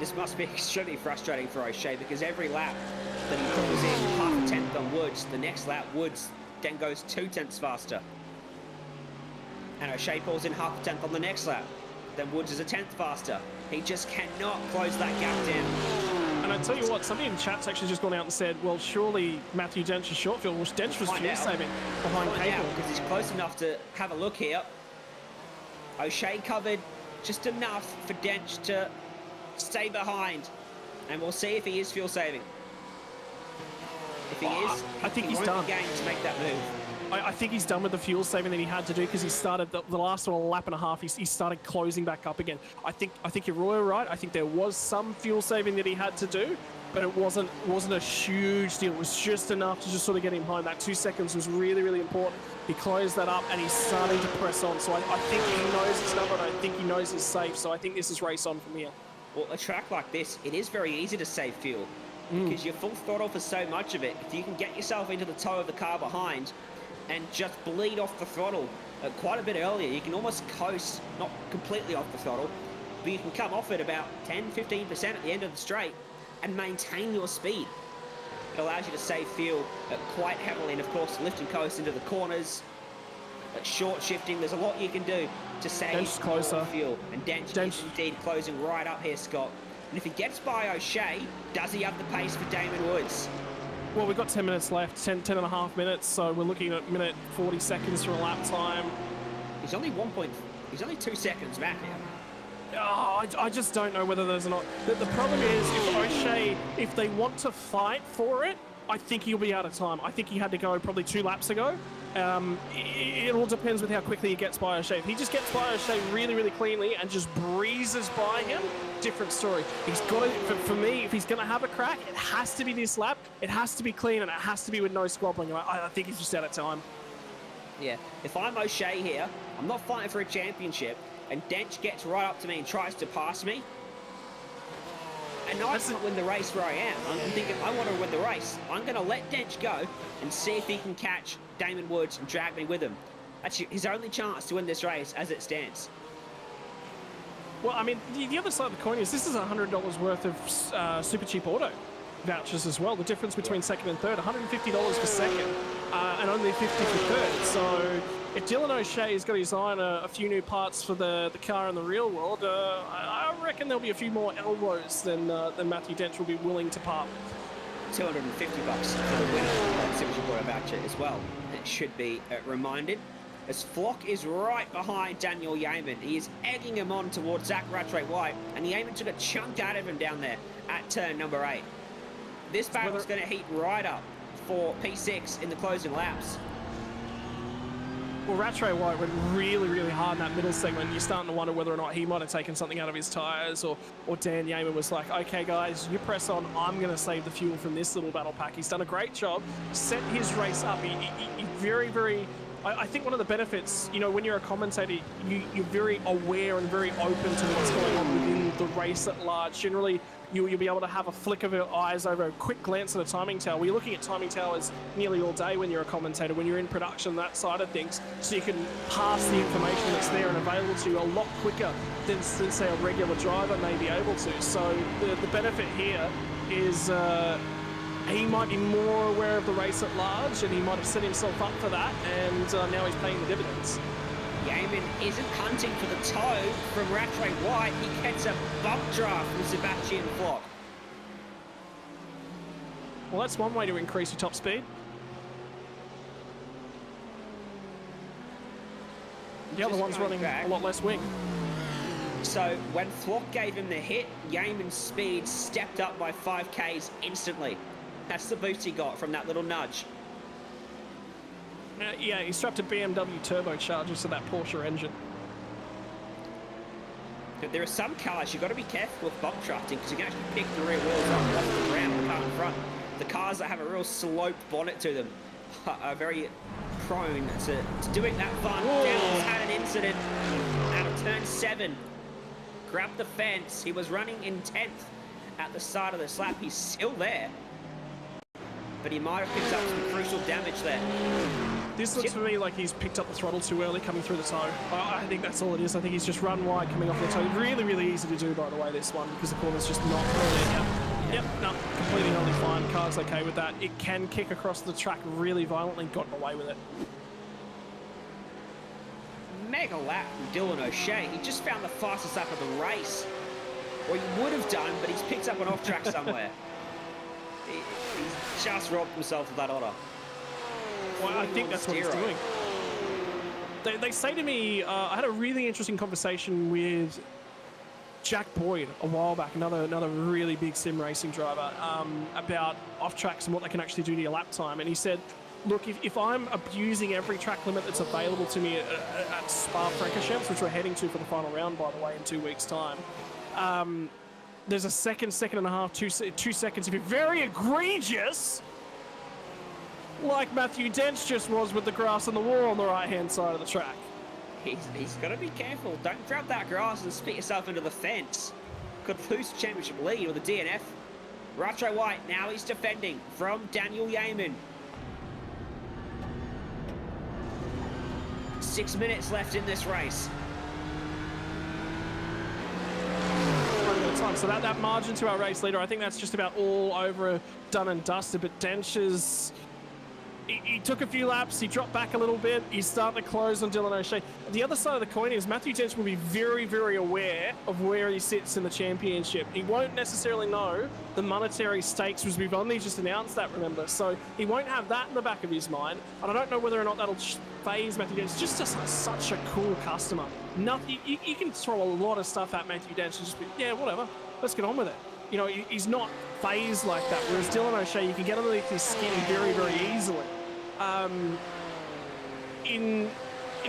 This must be extremely frustrating for O'Shea because every lap that he pulls in half a tenth on Woods, the next lap Woods then goes 2 tenths faster. And O'Shea pulls in half a tenth on the next lap, then Woods is a tenth faster. He just cannot close that gap down. And And I tell you what, somebody in chat's actually just gone out and said, well, surely Matthew Dench is short fuel. Well, Dench was fuel saving behind Cable. Because he's close enough to have a look here. O'Shea covered just enough for Dench to stay behind. And we'll see if he is fuel saving. If he is, I think he he's won't done. be game to make that move. I think he's done with the fuel saving that he had to do because he started the last lap and a half. He started closing back up again. I think you're right. I think there was some fuel saving that he had to do, but it wasn't a huge deal. It was just enough to just sort of get him home. That 2 seconds was really, really important. He closed that up and he's starting to press on. So I think he knows his number and I think he knows he's safe. So I think this is race on from here. Well, a track like this, it is very easy to save fuel because you're full throttle for so much of it. If you can get yourself into the toe of the car behind and just bleed off the throttle quite a bit earlier, you can almost coast, not completely off the throttle, but you can come off it about 10-15% at the end of the straight and maintain your speed. It allows you to save fuel quite heavily, and of course lift and coast into the corners, short shifting. There's a lot you can do to save fuel, and Dench is indeed closing right up here, Scott. And if he gets by O'Shea, does he have the pace for Damon Woods? Well, we've got 10 minutes left, 10 and a half minutes, so we're looking at minute 40 seconds from a lap time. He's only 2 seconds back here. Oh, I just don't know whether there's not. The problem is, if O'Shea, if they want to fight for it, I think he'll be out of time. I think he had to go probably 2 laps ago. It all depends with how quickly he gets by O'Shea. If he just gets by O'Shea really, really cleanly and just breezes by him, different story. He's got to, for me, if he's going to have a crack, it has to be this lap. It has to be clean and it has to be with no squabbling. I think he's just out of time. Yeah, if I'm O'Shea here, I'm not fighting for a championship, and Dench gets right up to me and tries to pass me, and I can't win the race where I am. I'm thinking, I want to win the race. I'm going to let Dench go and see if he can catch Damon Woods and drag me with him. That's his only chance to win this race as it stands. Well, I mean, the other side of the coin is this is $100 worth of super cheap auto vouchers as well. The difference between second and third, $150 for second and only $50 for third. So if Dylan O'Shea's got his eye on a few new parts for the car in the real world, I reckon there'll be a few more elbows than Matthew Dench will be willing to part with. $250 for the winner of the Super Auto voucher as well. It should be reminded. As Flock is right behind Daniel Yeaman. He is egging him on towards Zach Rattray-White, and Yeaman took a chunk out of him down there at turn number 8. This battle's going to heat right up for P6 in the closing laps. Well, Rattray-White went really, really hard in that middle segment. You're starting to wonder whether or not he might have taken something out of his tyres, or Dan Yeaman was like, okay, guys, you press on. I'm going to save the fuel from this little battle pack. He's done a great job, set his race up. He very, very... I think one of the benefits, you know, when you're a commentator, you're very aware and very open to what's going on within the race at large. Generally, you'll be able to have a flick of your eyes over a quick glance at a timing tower. Well, you're looking at timing towers nearly all day when you're a commentator, when you're in production, that side of things, so you can pass the information that's there and available to you a lot quicker than say, a regular driver may be able to. So the benefit here is... he might be more aware of the race at large, and he might have set himself up for that, and now he's paying the dividends. Yeaman isn't hunting for the toe from Rattray-White. He gets a bump draft from Sebastian Flock. Well, that's one way to increase your top speed. The other one's running a lot less wing. So when Flock gave him the hit, Yeaman's speed stepped up by 5 Ks instantly. That's the boost he got from that little nudge. Yeah, he strapped a BMW turbocharger to that Porsche engine. But there are some cars you've got to be careful with bump drafting, because you can actually pick the rear wheels up off the ground and the car in front. The cars that have a real sloped bonnet to them are very prone to doing that fun. Downs had an incident out of turn 7. Grabbed the fence. He was running in 10th at the start of this lap. He's still there, but he might have picked up some crucial damage there. This looks for me like he's picked up the throttle too early coming through the toe. I think that's all it is. I think he's just run wide coming off the toe. Really, really easy to do, by the way, this one, because the corner's just not really... Yep, no, completely only fine. Car's okay with that. It can kick across the track really violently, gotten away with it. Mega lap from Dylan O'Shea. He just found the fastest lap of the race. or he would have done, but he's picked up an off-track somewhere. He's just robbed himself of that honour. Well, I think that's what he's doing. They say to me, I had a really interesting conversation with Jack Boyd a while back, another really big sim racing driver, about off tracks and what they can actually do to your lap time. And he said, look, if I'm abusing every track limit that's available to me at Spa-Francorchamps, which we're heading to for the final round, by the way, in 2 weeks' time, there's a second and a half, 2 seconds if you're very egregious, like Matthew Dent just was with the grass on the wall on the right-hand side of the track. He's got to be careful. Don't grab that grass and spit yourself into the fence. Could lose the championship lead or the DNF. Rattray White, now he's defending from Daniel Yeaman. 6 minutes left in this race. Time. So that margin to our race leader, I think that's just about all over, done and dusted. But Dench's, he took a few laps, he dropped back a little bit, he's starting to close on Dylan O'Shea. The other side of the coin is Matthew Dench will be very, very aware of where he sits in the championship. He won't necessarily know the monetary stakes, because we've only just announced that, remember? So he won't have that in the back of his mind. And I don't know whether or not that'll phase Matthew Dench. Just such a cool customer. Nothing, you can throw a lot of stuff at Matthew Dench and just be, yeah, whatever, let's get on with it. You know, he's not phased like that. Whereas Dylan O'Shea, you can get underneath his skin very, very easily. In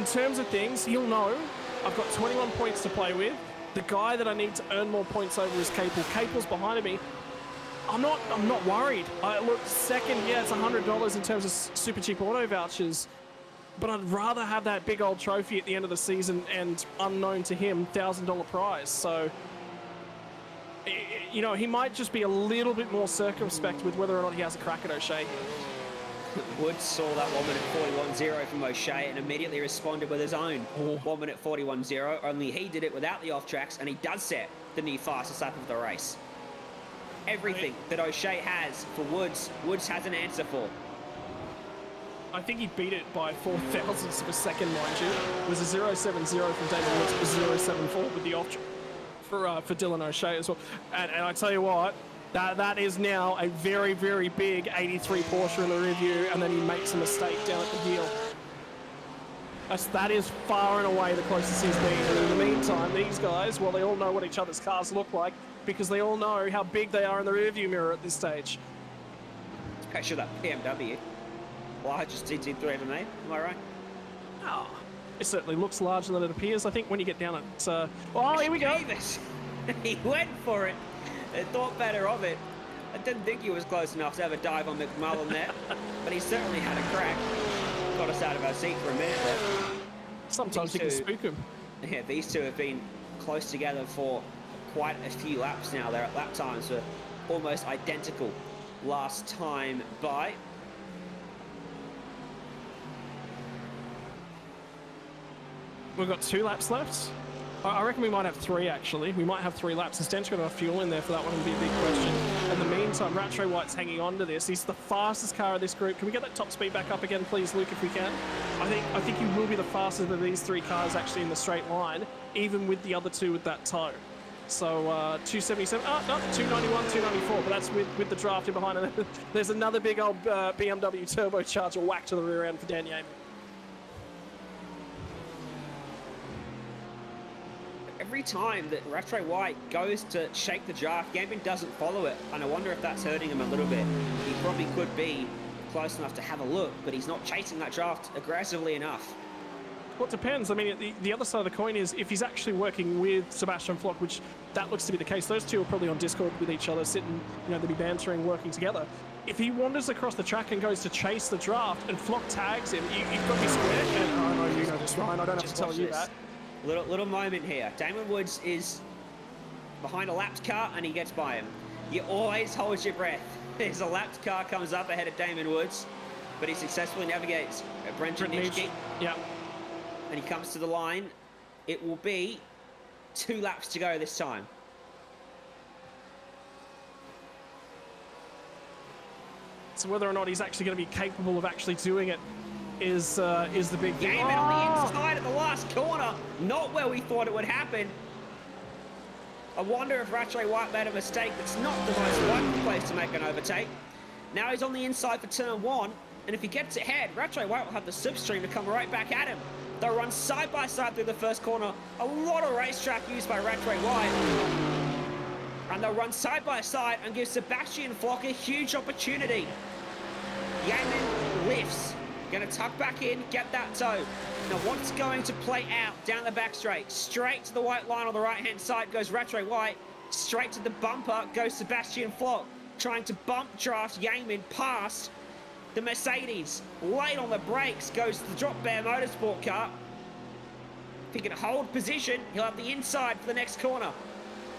terms of things, he'll know I've got 21 points to play with. The guy that I need to earn more points over is Capel. Capel's behind me. I'm not worried. Look, second, yeah, it's $100 in terms of super cheap auto vouchers, but I'd rather have that big old trophy at the end of the season and, unknown to him, $1,000 prize. So, you know, he might just be a little bit more circumspect with whether or not he has a crack at O'Shea. Woods saw that 1 minute 41.0 from O'Shea and immediately responded with his own 1 minute 41.0, only he did it without the off tracks, and he does set the new fastest lap of the race. Everything that O'Shea has for Woods, Woods has an answer for. I think he beat it by 0.004 of a second, mind you. It was a 0.70 from David Woods. It was 0.74 with the off for Dylan O'Shea as well. And I tell you what, that is now a very, very big 83 Porsche in the review, and then he makes a mistake down at the heel. That is far and away the closest he's been. And in the meantime, these guys, well, they all know what each other's cars look like because they all know how big they are in the rearview mirror at this stage. Picture that BMW. Largest GT3 ever made, am I right? Oh, it certainly looks larger than it appears. I think when you get down at... oh, here we go. He went for it. They thought better of it. I didn't think he was close enough to have a dive on McMullen there, but he certainly had a crack. Got us out of our seat for a minute there. Sometimes you can spook him. Yeah, these two have been close together for quite a few laps now. Their lap times were almost identical last time by. We've got 2 laps left. I reckon we might have 3, actually. We might have 3 laps. Has Dench got enough fuel in there for that one? Would be a big question. In the meantime, Rattray White's hanging on to this. He's the fastest car of this group. Can we get that top speed back up again, please, Luke, if we can? I think he will be the fastest of these 3 cars actually in the straight line, even with the other 2 with that toe. So 277, no, 291, 294, but that's with the draft in behind it. There's another big old BMW turbocharger whack to the rear end for Dan Yeaman. Every time that Rattray White goes to shake the draft, Gambin doesn't follow it, and I wonder if that's hurting him a little bit. He probably could be close enough to have a look, but he's not chasing that draft aggressively enough. Well, it depends. I mean, the other side of the coin is if he's actually working with Sebastian Flock, which that looks to be the case. Those two are probably on Discord with each other, sitting, you know, they'll be bantering, working together. If he wanders across the track and goes to chase the draft and Flock tags him, you've got to be square. And I know you know this, Ryan. I don't have to tell you that. Little moment here. Damon Woods is behind a lapped car and he gets by him. You always hold your breath. There's a lapped car comes up ahead of Damon Woods, but he successfully navigates Brenton Nitschke. Yeah. And he comes to the line. It will be 2 laps to go this time. So whether or not he's actually going to be capable of actually doing it is the big thing. Damon on the inside at the last corner. Not where we thought it would happen. I wonder if Rattray White made a mistake. That's not the most likely place to make an overtake. Now he's on the inside for turn 1, and if he gets ahead, Rattray White will have the slipstream to come right back at him. They'll run side by side through the first corner. A lot of racetrack used by Rattray White. And they'll run side by side and give Sebastian Flock a huge opportunity. Yeaman lifts. Going to tuck back in, get that toe. Now what's going to play out down the back straight? Straight to the white line on the right-hand side goes Rattray White. Straight to the bumper goes Sebastian Flock. Trying to bump draft Yeaman past the Mercedes. Late on the brakes goes the Drop Bear Motorsport car. If he can hold position, he'll have the inside for the next corner.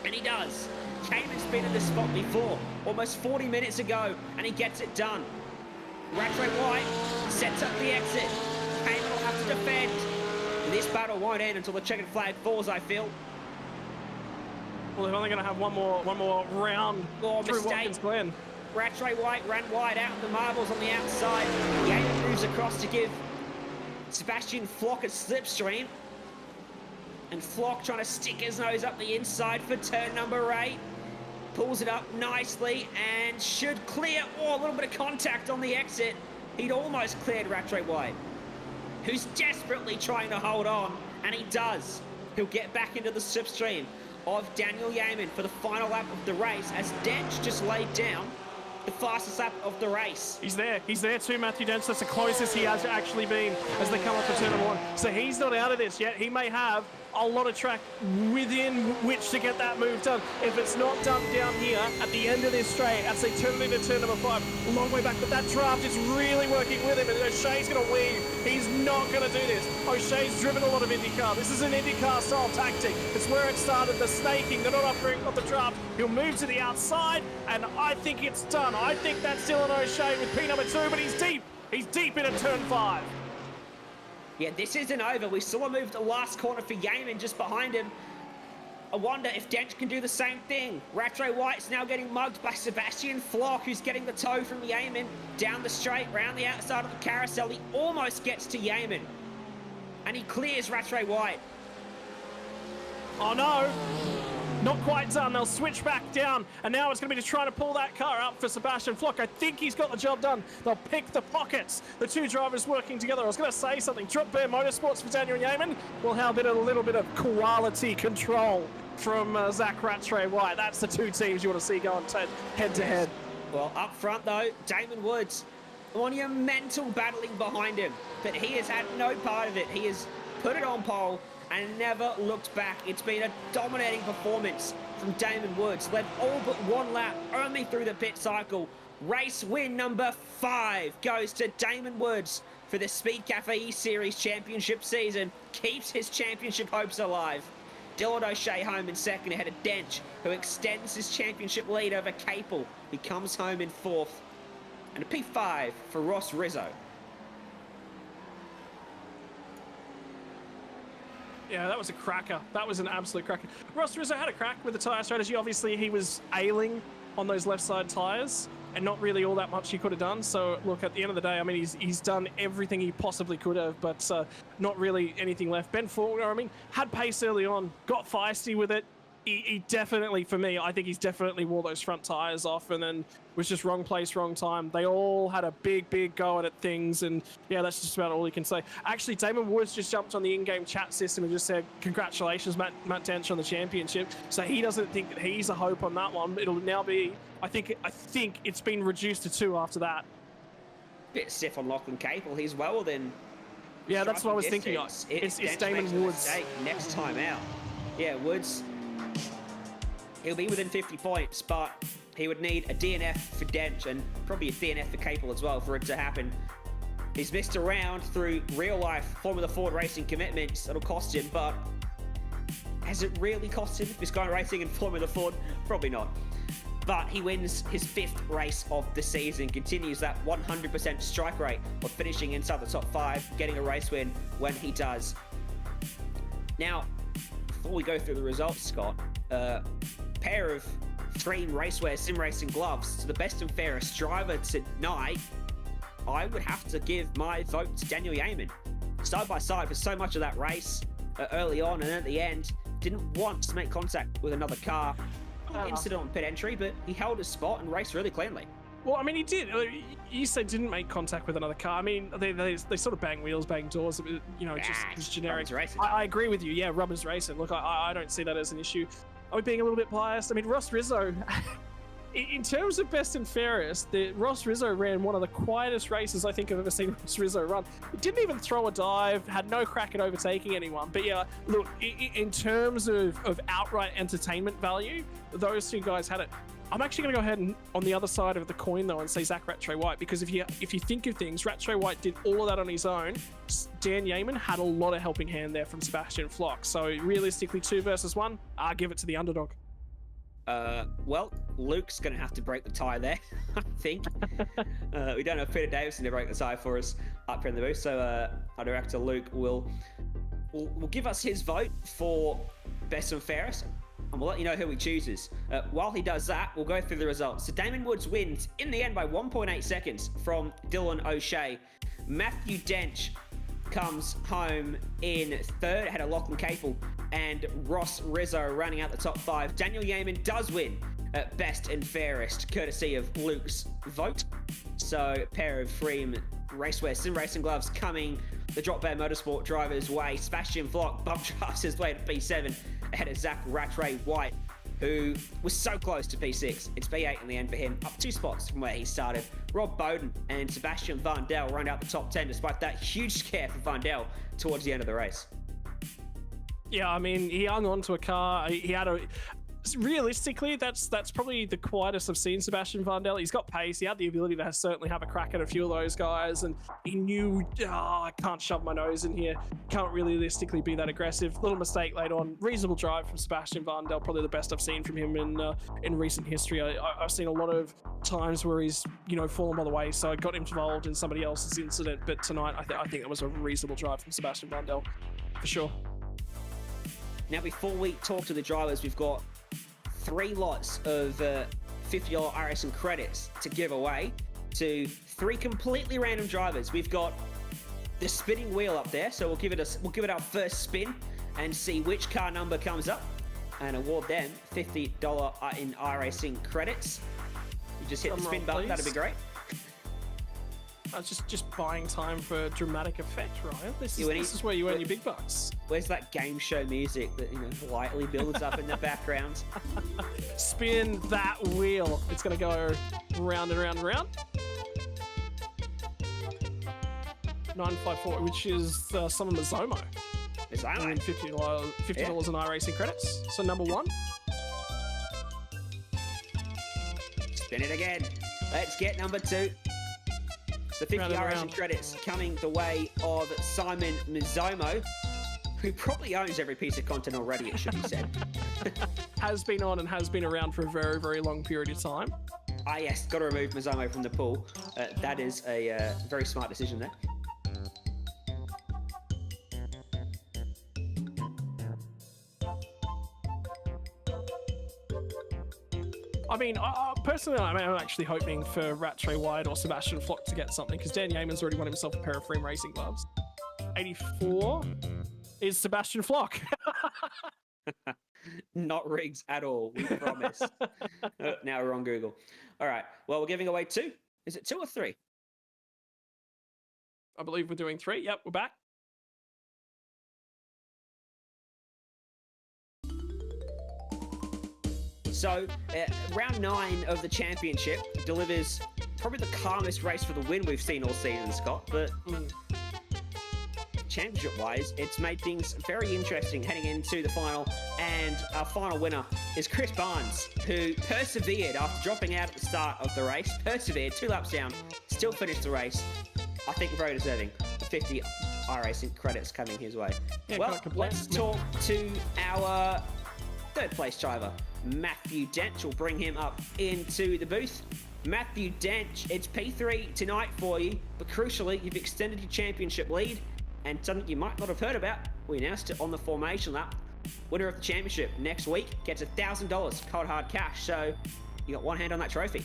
And he does. Yeaman's been in this spot before, almost 40 minutes ago, and he gets it done. Rattray White sets up the exit. Yeaman will have to defend. And this battle won't end until the checkered flag falls, I feel. Well, they're only going to have one more round through Watkins Glen. Rattray White ran wide out, the marbles on the outside. Yeaman moves across to give Sebastian Flock a slipstream. And Flock trying to stick his nose up the inside for turn number 8. Pulls it up nicely and should clear. Oh, a little bit of contact on the exit. He'd almost cleared Rattray White, who's desperately trying to hold on, and he does. He'll get back into the slipstream of Daniel Yeaman for the final lap of the race as Dench just laid down the fastest lap of the race. He's there too, Matthew Dench. That's the closest he has actually been as they come up to turn number 1. So he's not out of this yet. He may have a lot of track within which to get that move done. If it's not done down here at the end of this straight, as they turn it into turn number 5, a long way back, but that draft is really working with him, and O'Shea's going to weave. He's not going to do this. O'Shea's driven a lot of IndyCar. This is an IndyCar style tactic. It's where it started, the snaking. They're not offering off the draft. He'll move to the outside, and I think it's done. I think that's Dylan O'Shea with P number 2, but he's deep. He's deep into turn 5. Yeah, this isn't over. We saw him move the last corner for Yeaman just behind him. I wonder if Dench can do the same thing. Rattray White's now getting mugged by Sebastian Flock, who's getting the toe from Yeaman down the straight, round the outside of the carousel. He almost gets to Yeaman, and he clears Rattray White. Oh no! Not quite done. They'll switch back down, and now it's going to be just trying to pull that car up for Sebastian Flock. I think he's got the job done. They'll pick the pockets. The two drivers working together. I was going to say something. Drop Bear Motorsports for Daniel Yeaman will have a little bit of quality control from Zach Rattray White. That's the two teams you want to see going head to head. Well, up front though, Damon Woods, monumental battling behind him, but he has had no part of it. He has put it on pole and never looked back. It's been a dominating performance from Damon Woods. Led all but one lap, only through the pit cycle. Race win number 5 goes to Damon Woods for the Speedcafe eSeries Championship season. Keeps his championship hopes alive. Dylan O'Shea home in second ahead of Dench, who extends his championship lead over Capel. He comes home in 4th. And a P5 for Ross Rizzo. Yeah, that was a cracker. That was an absolute cracker. Ross Rizzo had a crack with the tyre strategy. Obviously, he was ailing on those left side tyres and not really all that much he could have done. So, look, at the end of the day, I mean, he's done everything he possibly could have, but not really anything left. Ben Faulkner, I mean, had pace early on, got feisty with it. He definitely, for me, I think he's definitely wore those front tyres off and then was just wrong place, wrong time. They all had a big go at things, and yeah, that's just about all he can say. Actually, Damon Woods just jumped on the in-game chat system and just said, congratulations, Matt Dench, on the championship. So he doesn't think that he's a hope on that one. It'll now be, I think it's been reduced to 2 after that. Bit stiff on Lachlan Capel. He's well within. Yeah, that's what I was thinking. It's Damon Woods. Next time out. Yeah, Woods. He'll be within 50 points, but he would need a DNF for Dench and probably a DNF for Capel as well for it to happen. He's missed around through real-life Formula Ford racing commitments. That'll cost him, but has it really cost him if he's going racing in Formula Ford? Probably not. But he wins his 5th race of the season, continues that 100% strike rate of finishing inside the top 5, getting a race win when he does. Now, before we go through the results, Scott, pair of Stream Racewear Sim Racing gloves to the best and fairest driver tonight, I would have to give my vote to Daniel Yeaman. Side by side for so much of that race, early on and at the end, didn't want to make contact with another car. Incident on pit entry, but he held his spot and raced really cleanly. Well, I mean, he did. You said didn't make contact with another car. I mean, they sort of bang wheels, bang doors, you know, just generic. I agree with you. Yeah, rubber's racing. Look, I don't see that as an issue. Are we being a little bit biased? I mean, Ross Rizzo, in terms of best and fairest, Ross Rizzo ran one of the quietest races I think I've ever seen Ross Rizzo run. He didn't even throw a dive, had no crack at overtaking anyone. But yeah, look, in terms of outright entertainment value, those two guys had it. I'm actually going to go ahead and on the other side of the coin though and say Zach Rattray White, because if you think of things, Rattray White did all of that on his own. Dan Yeaman had a lot of helping hand there from Sebastian Flock. So realistically, 2 versus 1, I'll give it to the underdog. Well, Luke's going to have to break the tie there, I think. We don't have Peter Davison to break the tie for us up here in the booth, so our director Luke will give us his vote for best and fairest, and we'll let you know who he chooses. While he does that, we'll go through the results. So Damon Woods wins in the end by 1.8 seconds from Dylan O'Shea. Matthew Dench comes home in third ahead of Lachlan Capel and Ross Rizzo rounding out the top 5. Daniel Yeaman does win at best and fairest, courtesy of Luke's vote. So a pair of Freem Racewear Sim Racing gloves coming the Drop Bear Motorsport drivers' way. Sebastian Flock bump drafts his way to P7 ahead of Zach Rattray White, who was so close to P6. It's P8 in the end for him, up 2 spots from where he started. Rob Bowden and Sebastian Vandel round out the top 10 despite that huge scare for Vandel towards the end of the race. Yeah, I mean, he hung on to a car. He had a... Realistically, that's probably the quietest I've seen Sebastian Vandel. He's got pace. He had the ability to certainly have a crack at a few of those guys, and he knew, I can't shove my nose in here. Can't realistically be that aggressive. Little mistake late on. Reasonable drive from Sebastian Vandel. Probably the best I've seen from him in recent history. I've seen a lot of times where he's, fallen by the way, so I got him involved in somebody else's incident. But tonight, I think that was a reasonable drive from Sebastian Vandel, for sure. Now, before we talk to the drivers, we've got 3 lots of $50 iRacing credits to give away to 3 completely random drivers. We've got the spinning wheel up there, so we'll give it our first spin and see which car number comes up and award them $50 in iRacing credits. You just hit the spin button, that'd be great. I was just buying time for dramatic effect, Ryan. This is where you earn your big bucks. Where's that game show music that lightly builds up in the background? Spin that wheel. It's gonna go round and round and round. 954, which is some of Mazomo. Is that right? $50 in iRacing credits. So number 1. Spin it again. Let's get number 2. The 50 iRacing credits coming the way of Simon Mizomo, who probably owns every piece of content already, it should be said. Has been on and has been around for a very, very long period of time. Yes, got to remove Mizomo from the pool. That is a very smart decision there. I mean, personally, I'm actually hoping for Rattray White or Sebastian Flock to get something, because Dan Yeaman's already won himself a pair of Freem Racing gloves. 84 is Sebastian Flock. Not rigs at all, we promise. Now we're on Google. All right, well, we're giving away 2. Is it 2 or 3? I believe we're doing 3. Yep, we're back. So, round 9 of the championship delivers probably the calmest race for the win we've seen all season, Scott, but championship-wise, it's made things very interesting heading into the final, and our final winner is Chris Barnes, who persevered after dropping out at the start of the race, persevered 2 laps down, still finished the race. I think very deserving. 50 iRacing credits coming his way. Yeah, well, let's talk to our 3rd place driver, Matthew Dench. Will bring him up into the booth. Matthew Dench, it's P3 tonight for you, but crucially, you've extended your championship lead, and something you might not have heard about, we announced it on the formation lap. Winner of the championship next week gets $1,000 cold hard cash, so you got one hand on that trophy.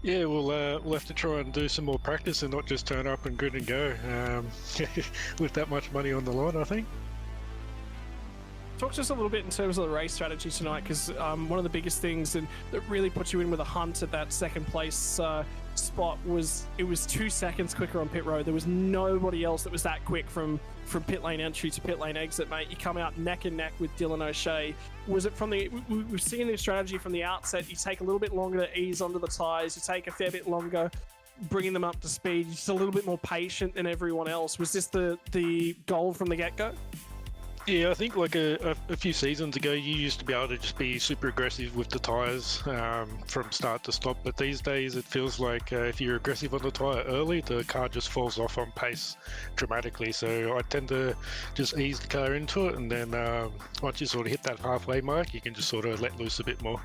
Yeah, we'll have to try and do some more practice and not just turn up and good and go with that much money on the line, I think. talk to us a little bit in terms of the race strategy tonight, because one of the biggest things that really put you in with a hunt at that second place spot was it was 2 seconds quicker on pit road. There was nobody else that was that quick from pit lane entry to pit lane exit, mate. You come out neck and neck with Dylan O'Shea. Was it from we've seen the strategy from the outset, you take a little bit longer to ease onto the tyres, you take a fair bit longer bringing them up to speed, you're just a little bit more patient than everyone else. Was this the goal from the get-go? Yeah, I think like a few seasons ago, you used to be able to just be super aggressive with the tyres from start to stop. But these days, it feels like if you're aggressive on the tyre early, the car just falls off on pace dramatically. So I tend to just ease the car into it, and then once you sort of hit that halfway mark, you can just sort of let loose a bit more.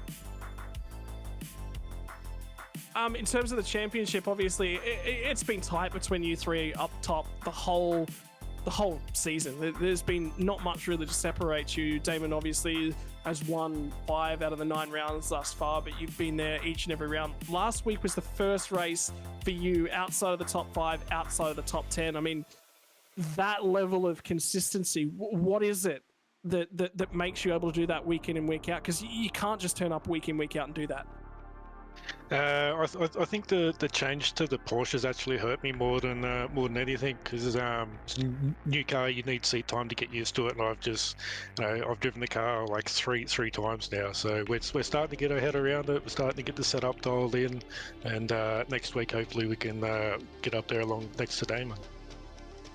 In terms of the championship, obviously, it's been tight between you three up top the whole season. There's been not much really to separate you. Damon obviously has won 5 out of the 9 rounds thus far, but you've been there each and every round. Last week was the first race for you outside of the top 5, outside of the top 10. I mean, that level of consistency, what is it that makes you able to do that week in and week out? Because you can't just turn up week in, week out and do that. I think the change to the Porsches actually hurt me more than anything, because it's a new car, you need seat time to get used to it, and I've just I've driven the car like three times now, so we're starting to get our head around it. We're starting to get the setup dialed in, and next week hopefully we can get up there along next to Damon.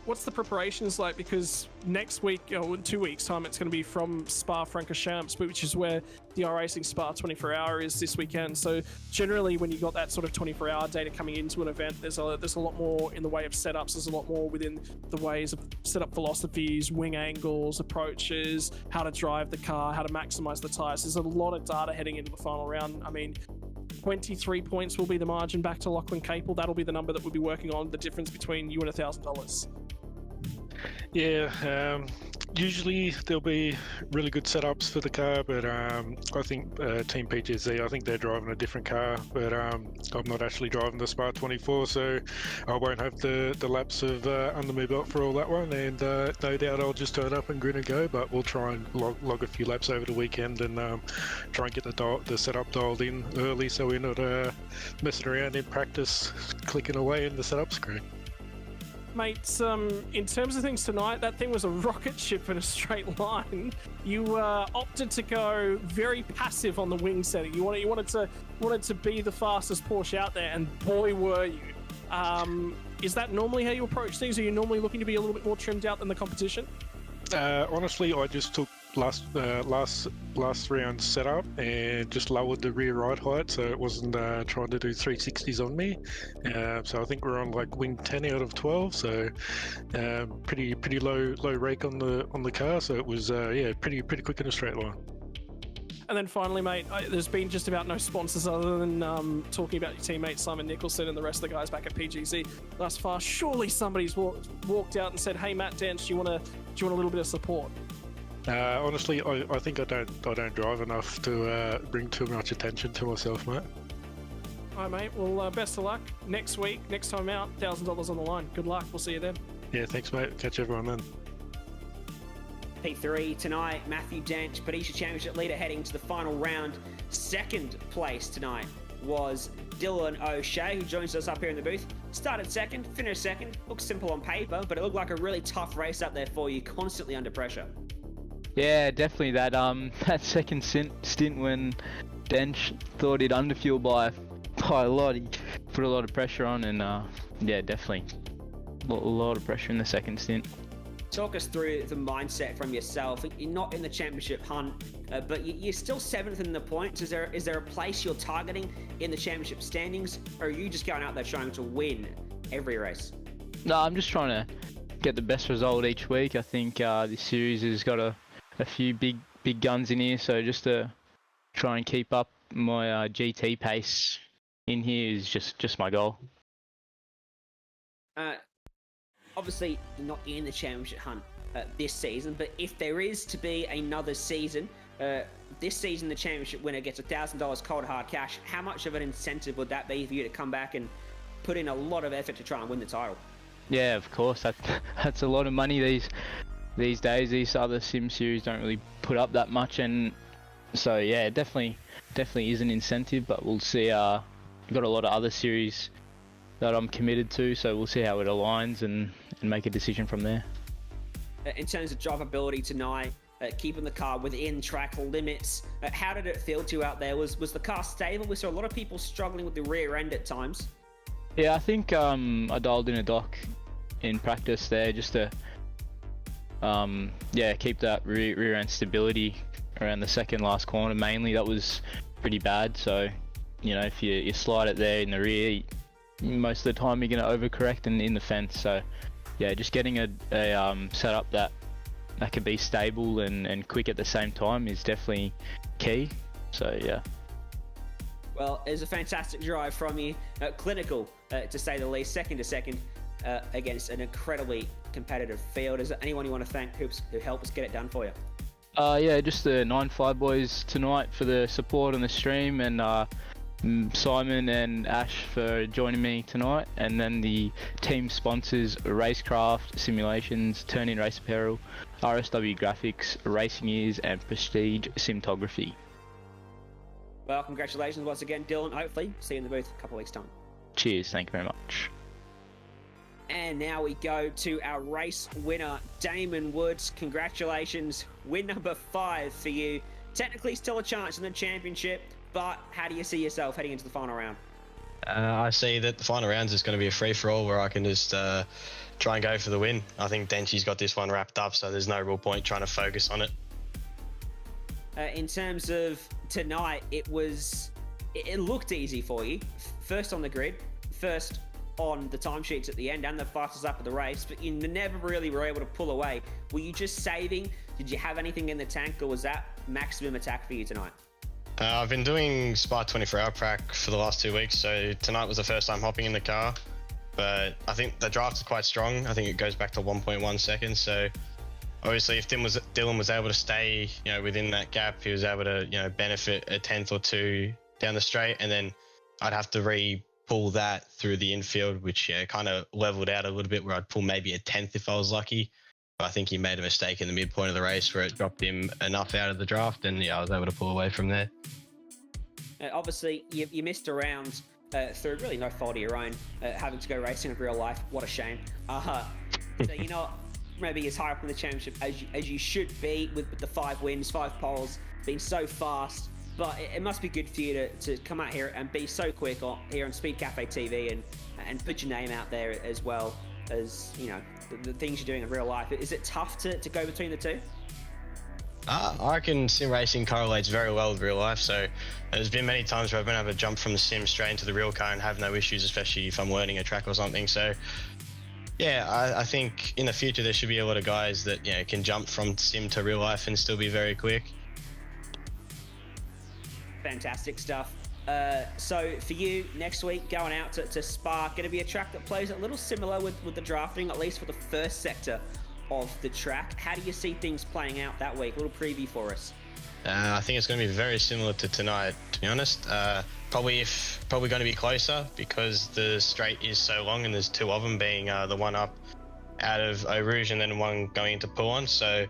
What's the preparations like? Because next week, or in 2 weeks' time, it's going to be from Spa-Francorchamps, which is where the iRacing Spa 24-hour is this weekend. So generally, when you got that sort of 24-hour data coming into an event, there's a lot more in the way of setups. There's a lot more within the ways of setup philosophies, wing angles, approaches, how to drive the car, how to maximize the tires. There's a lot of data heading into the final round. I mean, 23 points will be the margin back to Lachlan Capel. That'll be the number that we'll be working on, the difference between you and $1,000. Yeah, usually there'll be really good setups for the car, but I think Team PGZ, I think they're driving a different car, but I'm not actually driving the Spa 24, so I won't have the laps of under my belt for all that one, and no doubt I'll just turn up and grin and go, but we'll try and log a few laps over the weekend and try and get the setup dialed in early, so we're not messing around in practice clicking away in the setup screen. Mate, in terms of things tonight, that thing was a rocket ship in a straight line. You opted to go very passive on the wing setting. You wanted to be the fastest Porsche out there, and boy were you. Is that normally how you approach things? Are you normally looking to be a little bit more trimmed out than the competition? Honestly, I just took last round setup and just lowered the rear ride height, so it wasn't trying to do 360s on me. So I think we're on like wing 10 out of 12, so pretty low rake on the car. So it was pretty quick in a straight line. And then finally, mate, there's been just about no sponsors other than talking about your teammate Simon Nicholson and the rest of the guys back at PGZ thus far. Surely somebody's walked out and said, "Hey, Matt Dance, do you want a little bit of support?" Honestly, I think I don't drive enough to bring too much attention to myself, mate. All right, mate. Well, best of luck next week. Next time out, $1,000 on the line. Good luck. We'll see you then. Yeah, thanks, mate. Catch everyone then. P3 tonight, Matthew Dent, Padisha Championship leader heading to the final round. Second place tonight was Dylan O'Shea, who joins us up here in the booth. Started second, finished second. Looks simple on paper, but it looked like a really tough race up there for you, constantly under pressure. Yeah, definitely that that second stint when Dench thought he'd underfuel by a lot, he put a lot of pressure on, and yeah, definitely a lot of pressure in the second stint. Talk us through the mindset from yourself. You're not in the championship hunt, but you're still 7th in the points. Is there a place you're targeting in the championship standings, or are you just going out there trying to win every race? No, I'm just trying to get the best result each week. I think this series has got a few big guns in here, so just to try and keep up my GT pace in here is just my goal. Obviously, you're not in the championship hunt this season, but if there is to be another season, this season the championship winner gets $1,000 cold hard cash. How much of an incentive would that be for you to come back and put in a lot of effort to try and win the title? Yeah, of course. That's a lot of money these days. These other sim series don't really put up that much, and so yeah, definitely is an incentive. But we'll see. We've got a lot of other series that I'm committed to, so we'll see how it aligns and make a decision from there. In terms of drivability tonight, keeping the car within track limits, how did it feel to you out there? Was the car stable? We saw a lot of people struggling with the rear end at times. Yeah, I think I dialed in a dock in practice there just to keep that rear end stability around the second last corner mainly. That was pretty bad, so you know, if you slide it there in the rear, most of the time you're going to overcorrect and in the fence. So yeah, just getting a setup that can be stable and quick at the same time is definitely key. So yeah. Well, it was a fantastic drive from you, clinical to say the least, second to second against an incredibly competitive field. Is there anyone you want to thank who helped us get it done for you? Yeah, just the 9-5 boys tonight for the support on the stream, and Simon and Ash for joining me tonight, and then the team sponsors Racecraft Simulations, Turn-In Race Apparel, RSW Graphics, Racing Ears, and Prestige Simtography. Well, congratulations once again, Dylan. Hopefully see you in the booth in a couple of weeks' time. Cheers, thank you very much. And now we go to our race winner, Damon Woods. Congratulations, win number 5 for you. Technically still a chance in the championship, but how do you see yourself heading into the final round? I see that the final round is going to be a free-for-all where I can just try and go for the win. I think Denchi's got this one wrapped up, so there's no real point trying to focus on it. In terms of tonight, it looked easy for you. First on the grid, first on the timesheets at the end, and the fastest up of the race, but you never really were able to pull away. Were you just saving? Did you have anything in the tank, or was that maximum attack for you tonight? I've been doing Spa 24-hour prac for the last 2 weeks, so tonight was the first time hopping in the car. But I think the draft is quite strong. I think it goes back to 1.1 seconds. So obviously, if Dylan was able to stay, within that gap, he was able to, benefit a tenth or two down the straight, and then I'd have to pull that through the infield, which kind of leveled out a little bit, where I'd pull maybe a tenth if I was lucky. But I think he made a mistake in the midpoint of the race where it dropped him enough out of the draft, and I was able to pull away from there. Obviously, you missed a round through really no fault of your own, having to go racing in real life. What a shame. So you're not maybe as high up in the championship as you should be with the 5 wins, 5 poles, being so fast. But it must be good for you to come out here and be so quick here on Speedcafe TV and put your name out there as well as, the things you're doing in real life. Is it tough to go between the two? I reckon sim racing correlates very well with real life. So there's been many times where I've been able to jump from the sim straight into the real car and have no issues, especially if I'm learning a track or something. So yeah, I think in the future there should be a lot of guys that can jump from sim to real life and still be very quick. Fantastic stuff. So for you, next week, going out to Spa, going to be a track that plays a little similar with the drafting, at least for the first sector of the track. How do you see things playing out that week? A little preview for us. I think it's going to be very similar to tonight, to be honest. Probably going to be closer because the straight is so long, and there's 2 of them, being the one up out of Eau Rouge and then one going into Poulan. So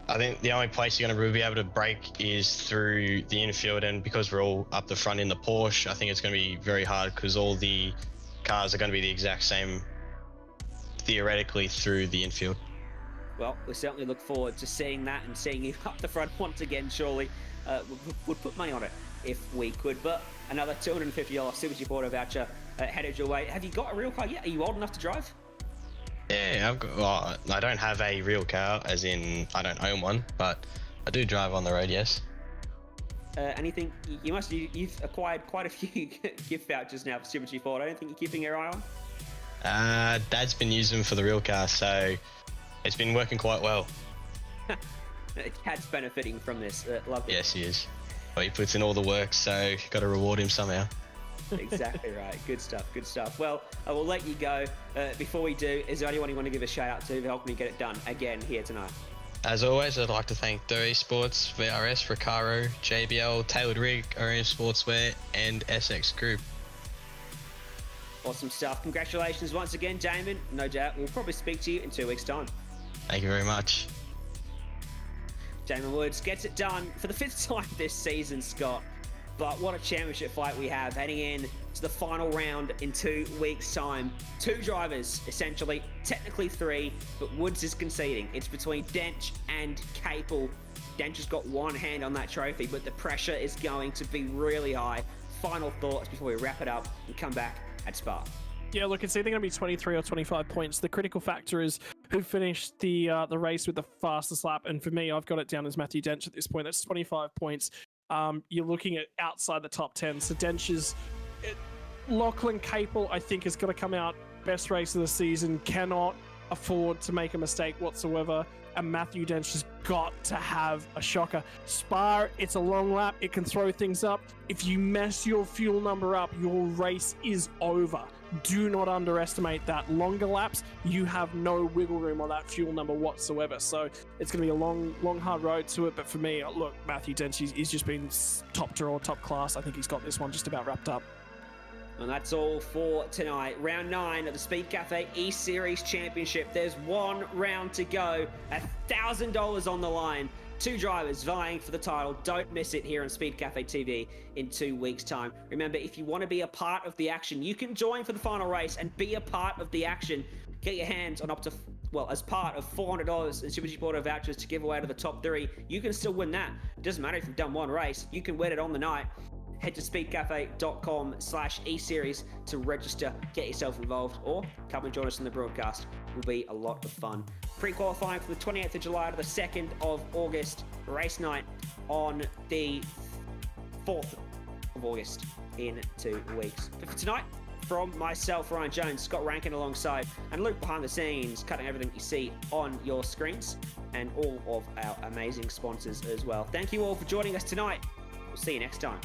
I think the only place you're going to really be able to break is through the infield, and because we're all up the front in the Porsche, I think it's going to be very hard because all the cars are going to be the exact same theoretically through the infield. Well, we certainly look forward to seeing that and seeing you up the front once again, surely. Would put money on it if we could, but another $250 Super G Auto voucher headed your way. Have you got a real car yet? Are you old enough to drive? Yeah, I don't have a real car, as in I don't own one, but I do drive on the road, yes. Anything, you've acquired quite a few gift vouchers now for Super G Auto. I don't think you're keeping your eye on? Dad's been using them for the real car, so it's been working quite well. Dad's benefiting from this. Love it. Yes, he is. Well, he puts in all the work, so got to reward him somehow. Exactly right. Good stuff. Well, I will let you go. Before we do, is there anyone you want to give a shout out to help me get it done again here tonight? As always, I'd like to thank Durr Esports, VRS, Recaro, JBL, Tailored Rig, Orion Sportswear, and SX Group. Awesome stuff. Congratulations once again, Damon. No doubt we'll probably speak to you in 2 weeks' time. Thank you very much. Damon Woods gets it done for the 5th time this season, Scott. But what a championship fight we have heading in to the final round in 2 weeks' time. 2 drivers, essentially, technically 3, but Woods is conceding. It's between Dench and Capel. Dench has got one hand on that trophy, but the pressure is going to be really high. Final thoughts before we wrap it up and come back at Spa. Yeah, look, it's either going to be 23 or 25 points. The critical factor is who finished the race with the fastest lap, and for me, I've got it down as Matthew Dench at this point. That's 25 points. You're looking at outside the top 10. So Dench's Lachlan Capel, I think, is going to come out best race of the season. Cannot afford to make a mistake whatsoever. And Matthew Dench has got to have a shocker. Spa, it's a long lap. It can throw things up. If you mess your fuel number up, your race is over. Do not underestimate that. Longer laps, you have no wiggle room on that fuel number whatsoever. So it's going to be a long, hard road to it. But for me, look, Matthew Dench, he's just been top draw, top class. I think he's got this one just about wrapped up. And that's all for tonight. Round 9 of the Speedcafe eSeries Championship. There's one round to go. $1,000 on the line. 2 drivers vying for the title. Don't miss it here on Speedcafe TV in 2 weeks' time. Remember, if you want to be a part of the action, you can join for the final race and be a part of the action. Get your hands on up to, well, as part of $400 in Super G Auto vouchers to give away to the top 3. You can still win that. It doesn't matter if you've done one race. You can win it on the night. Head to speedcafe.com/eSeries to register, get yourself involved, or come and join us in the broadcast. It will be a lot of fun. Pre-qualifying from the 28th of July to the 2nd of August. Race night on the 4th of August in 2 weeks. But for tonight, from myself, Ryan Jones, Scott Rankin alongside, and Luke behind the scenes, cutting everything you see on your screens, and all of our amazing sponsors as well. Thank you all for joining us tonight. We'll see you next time.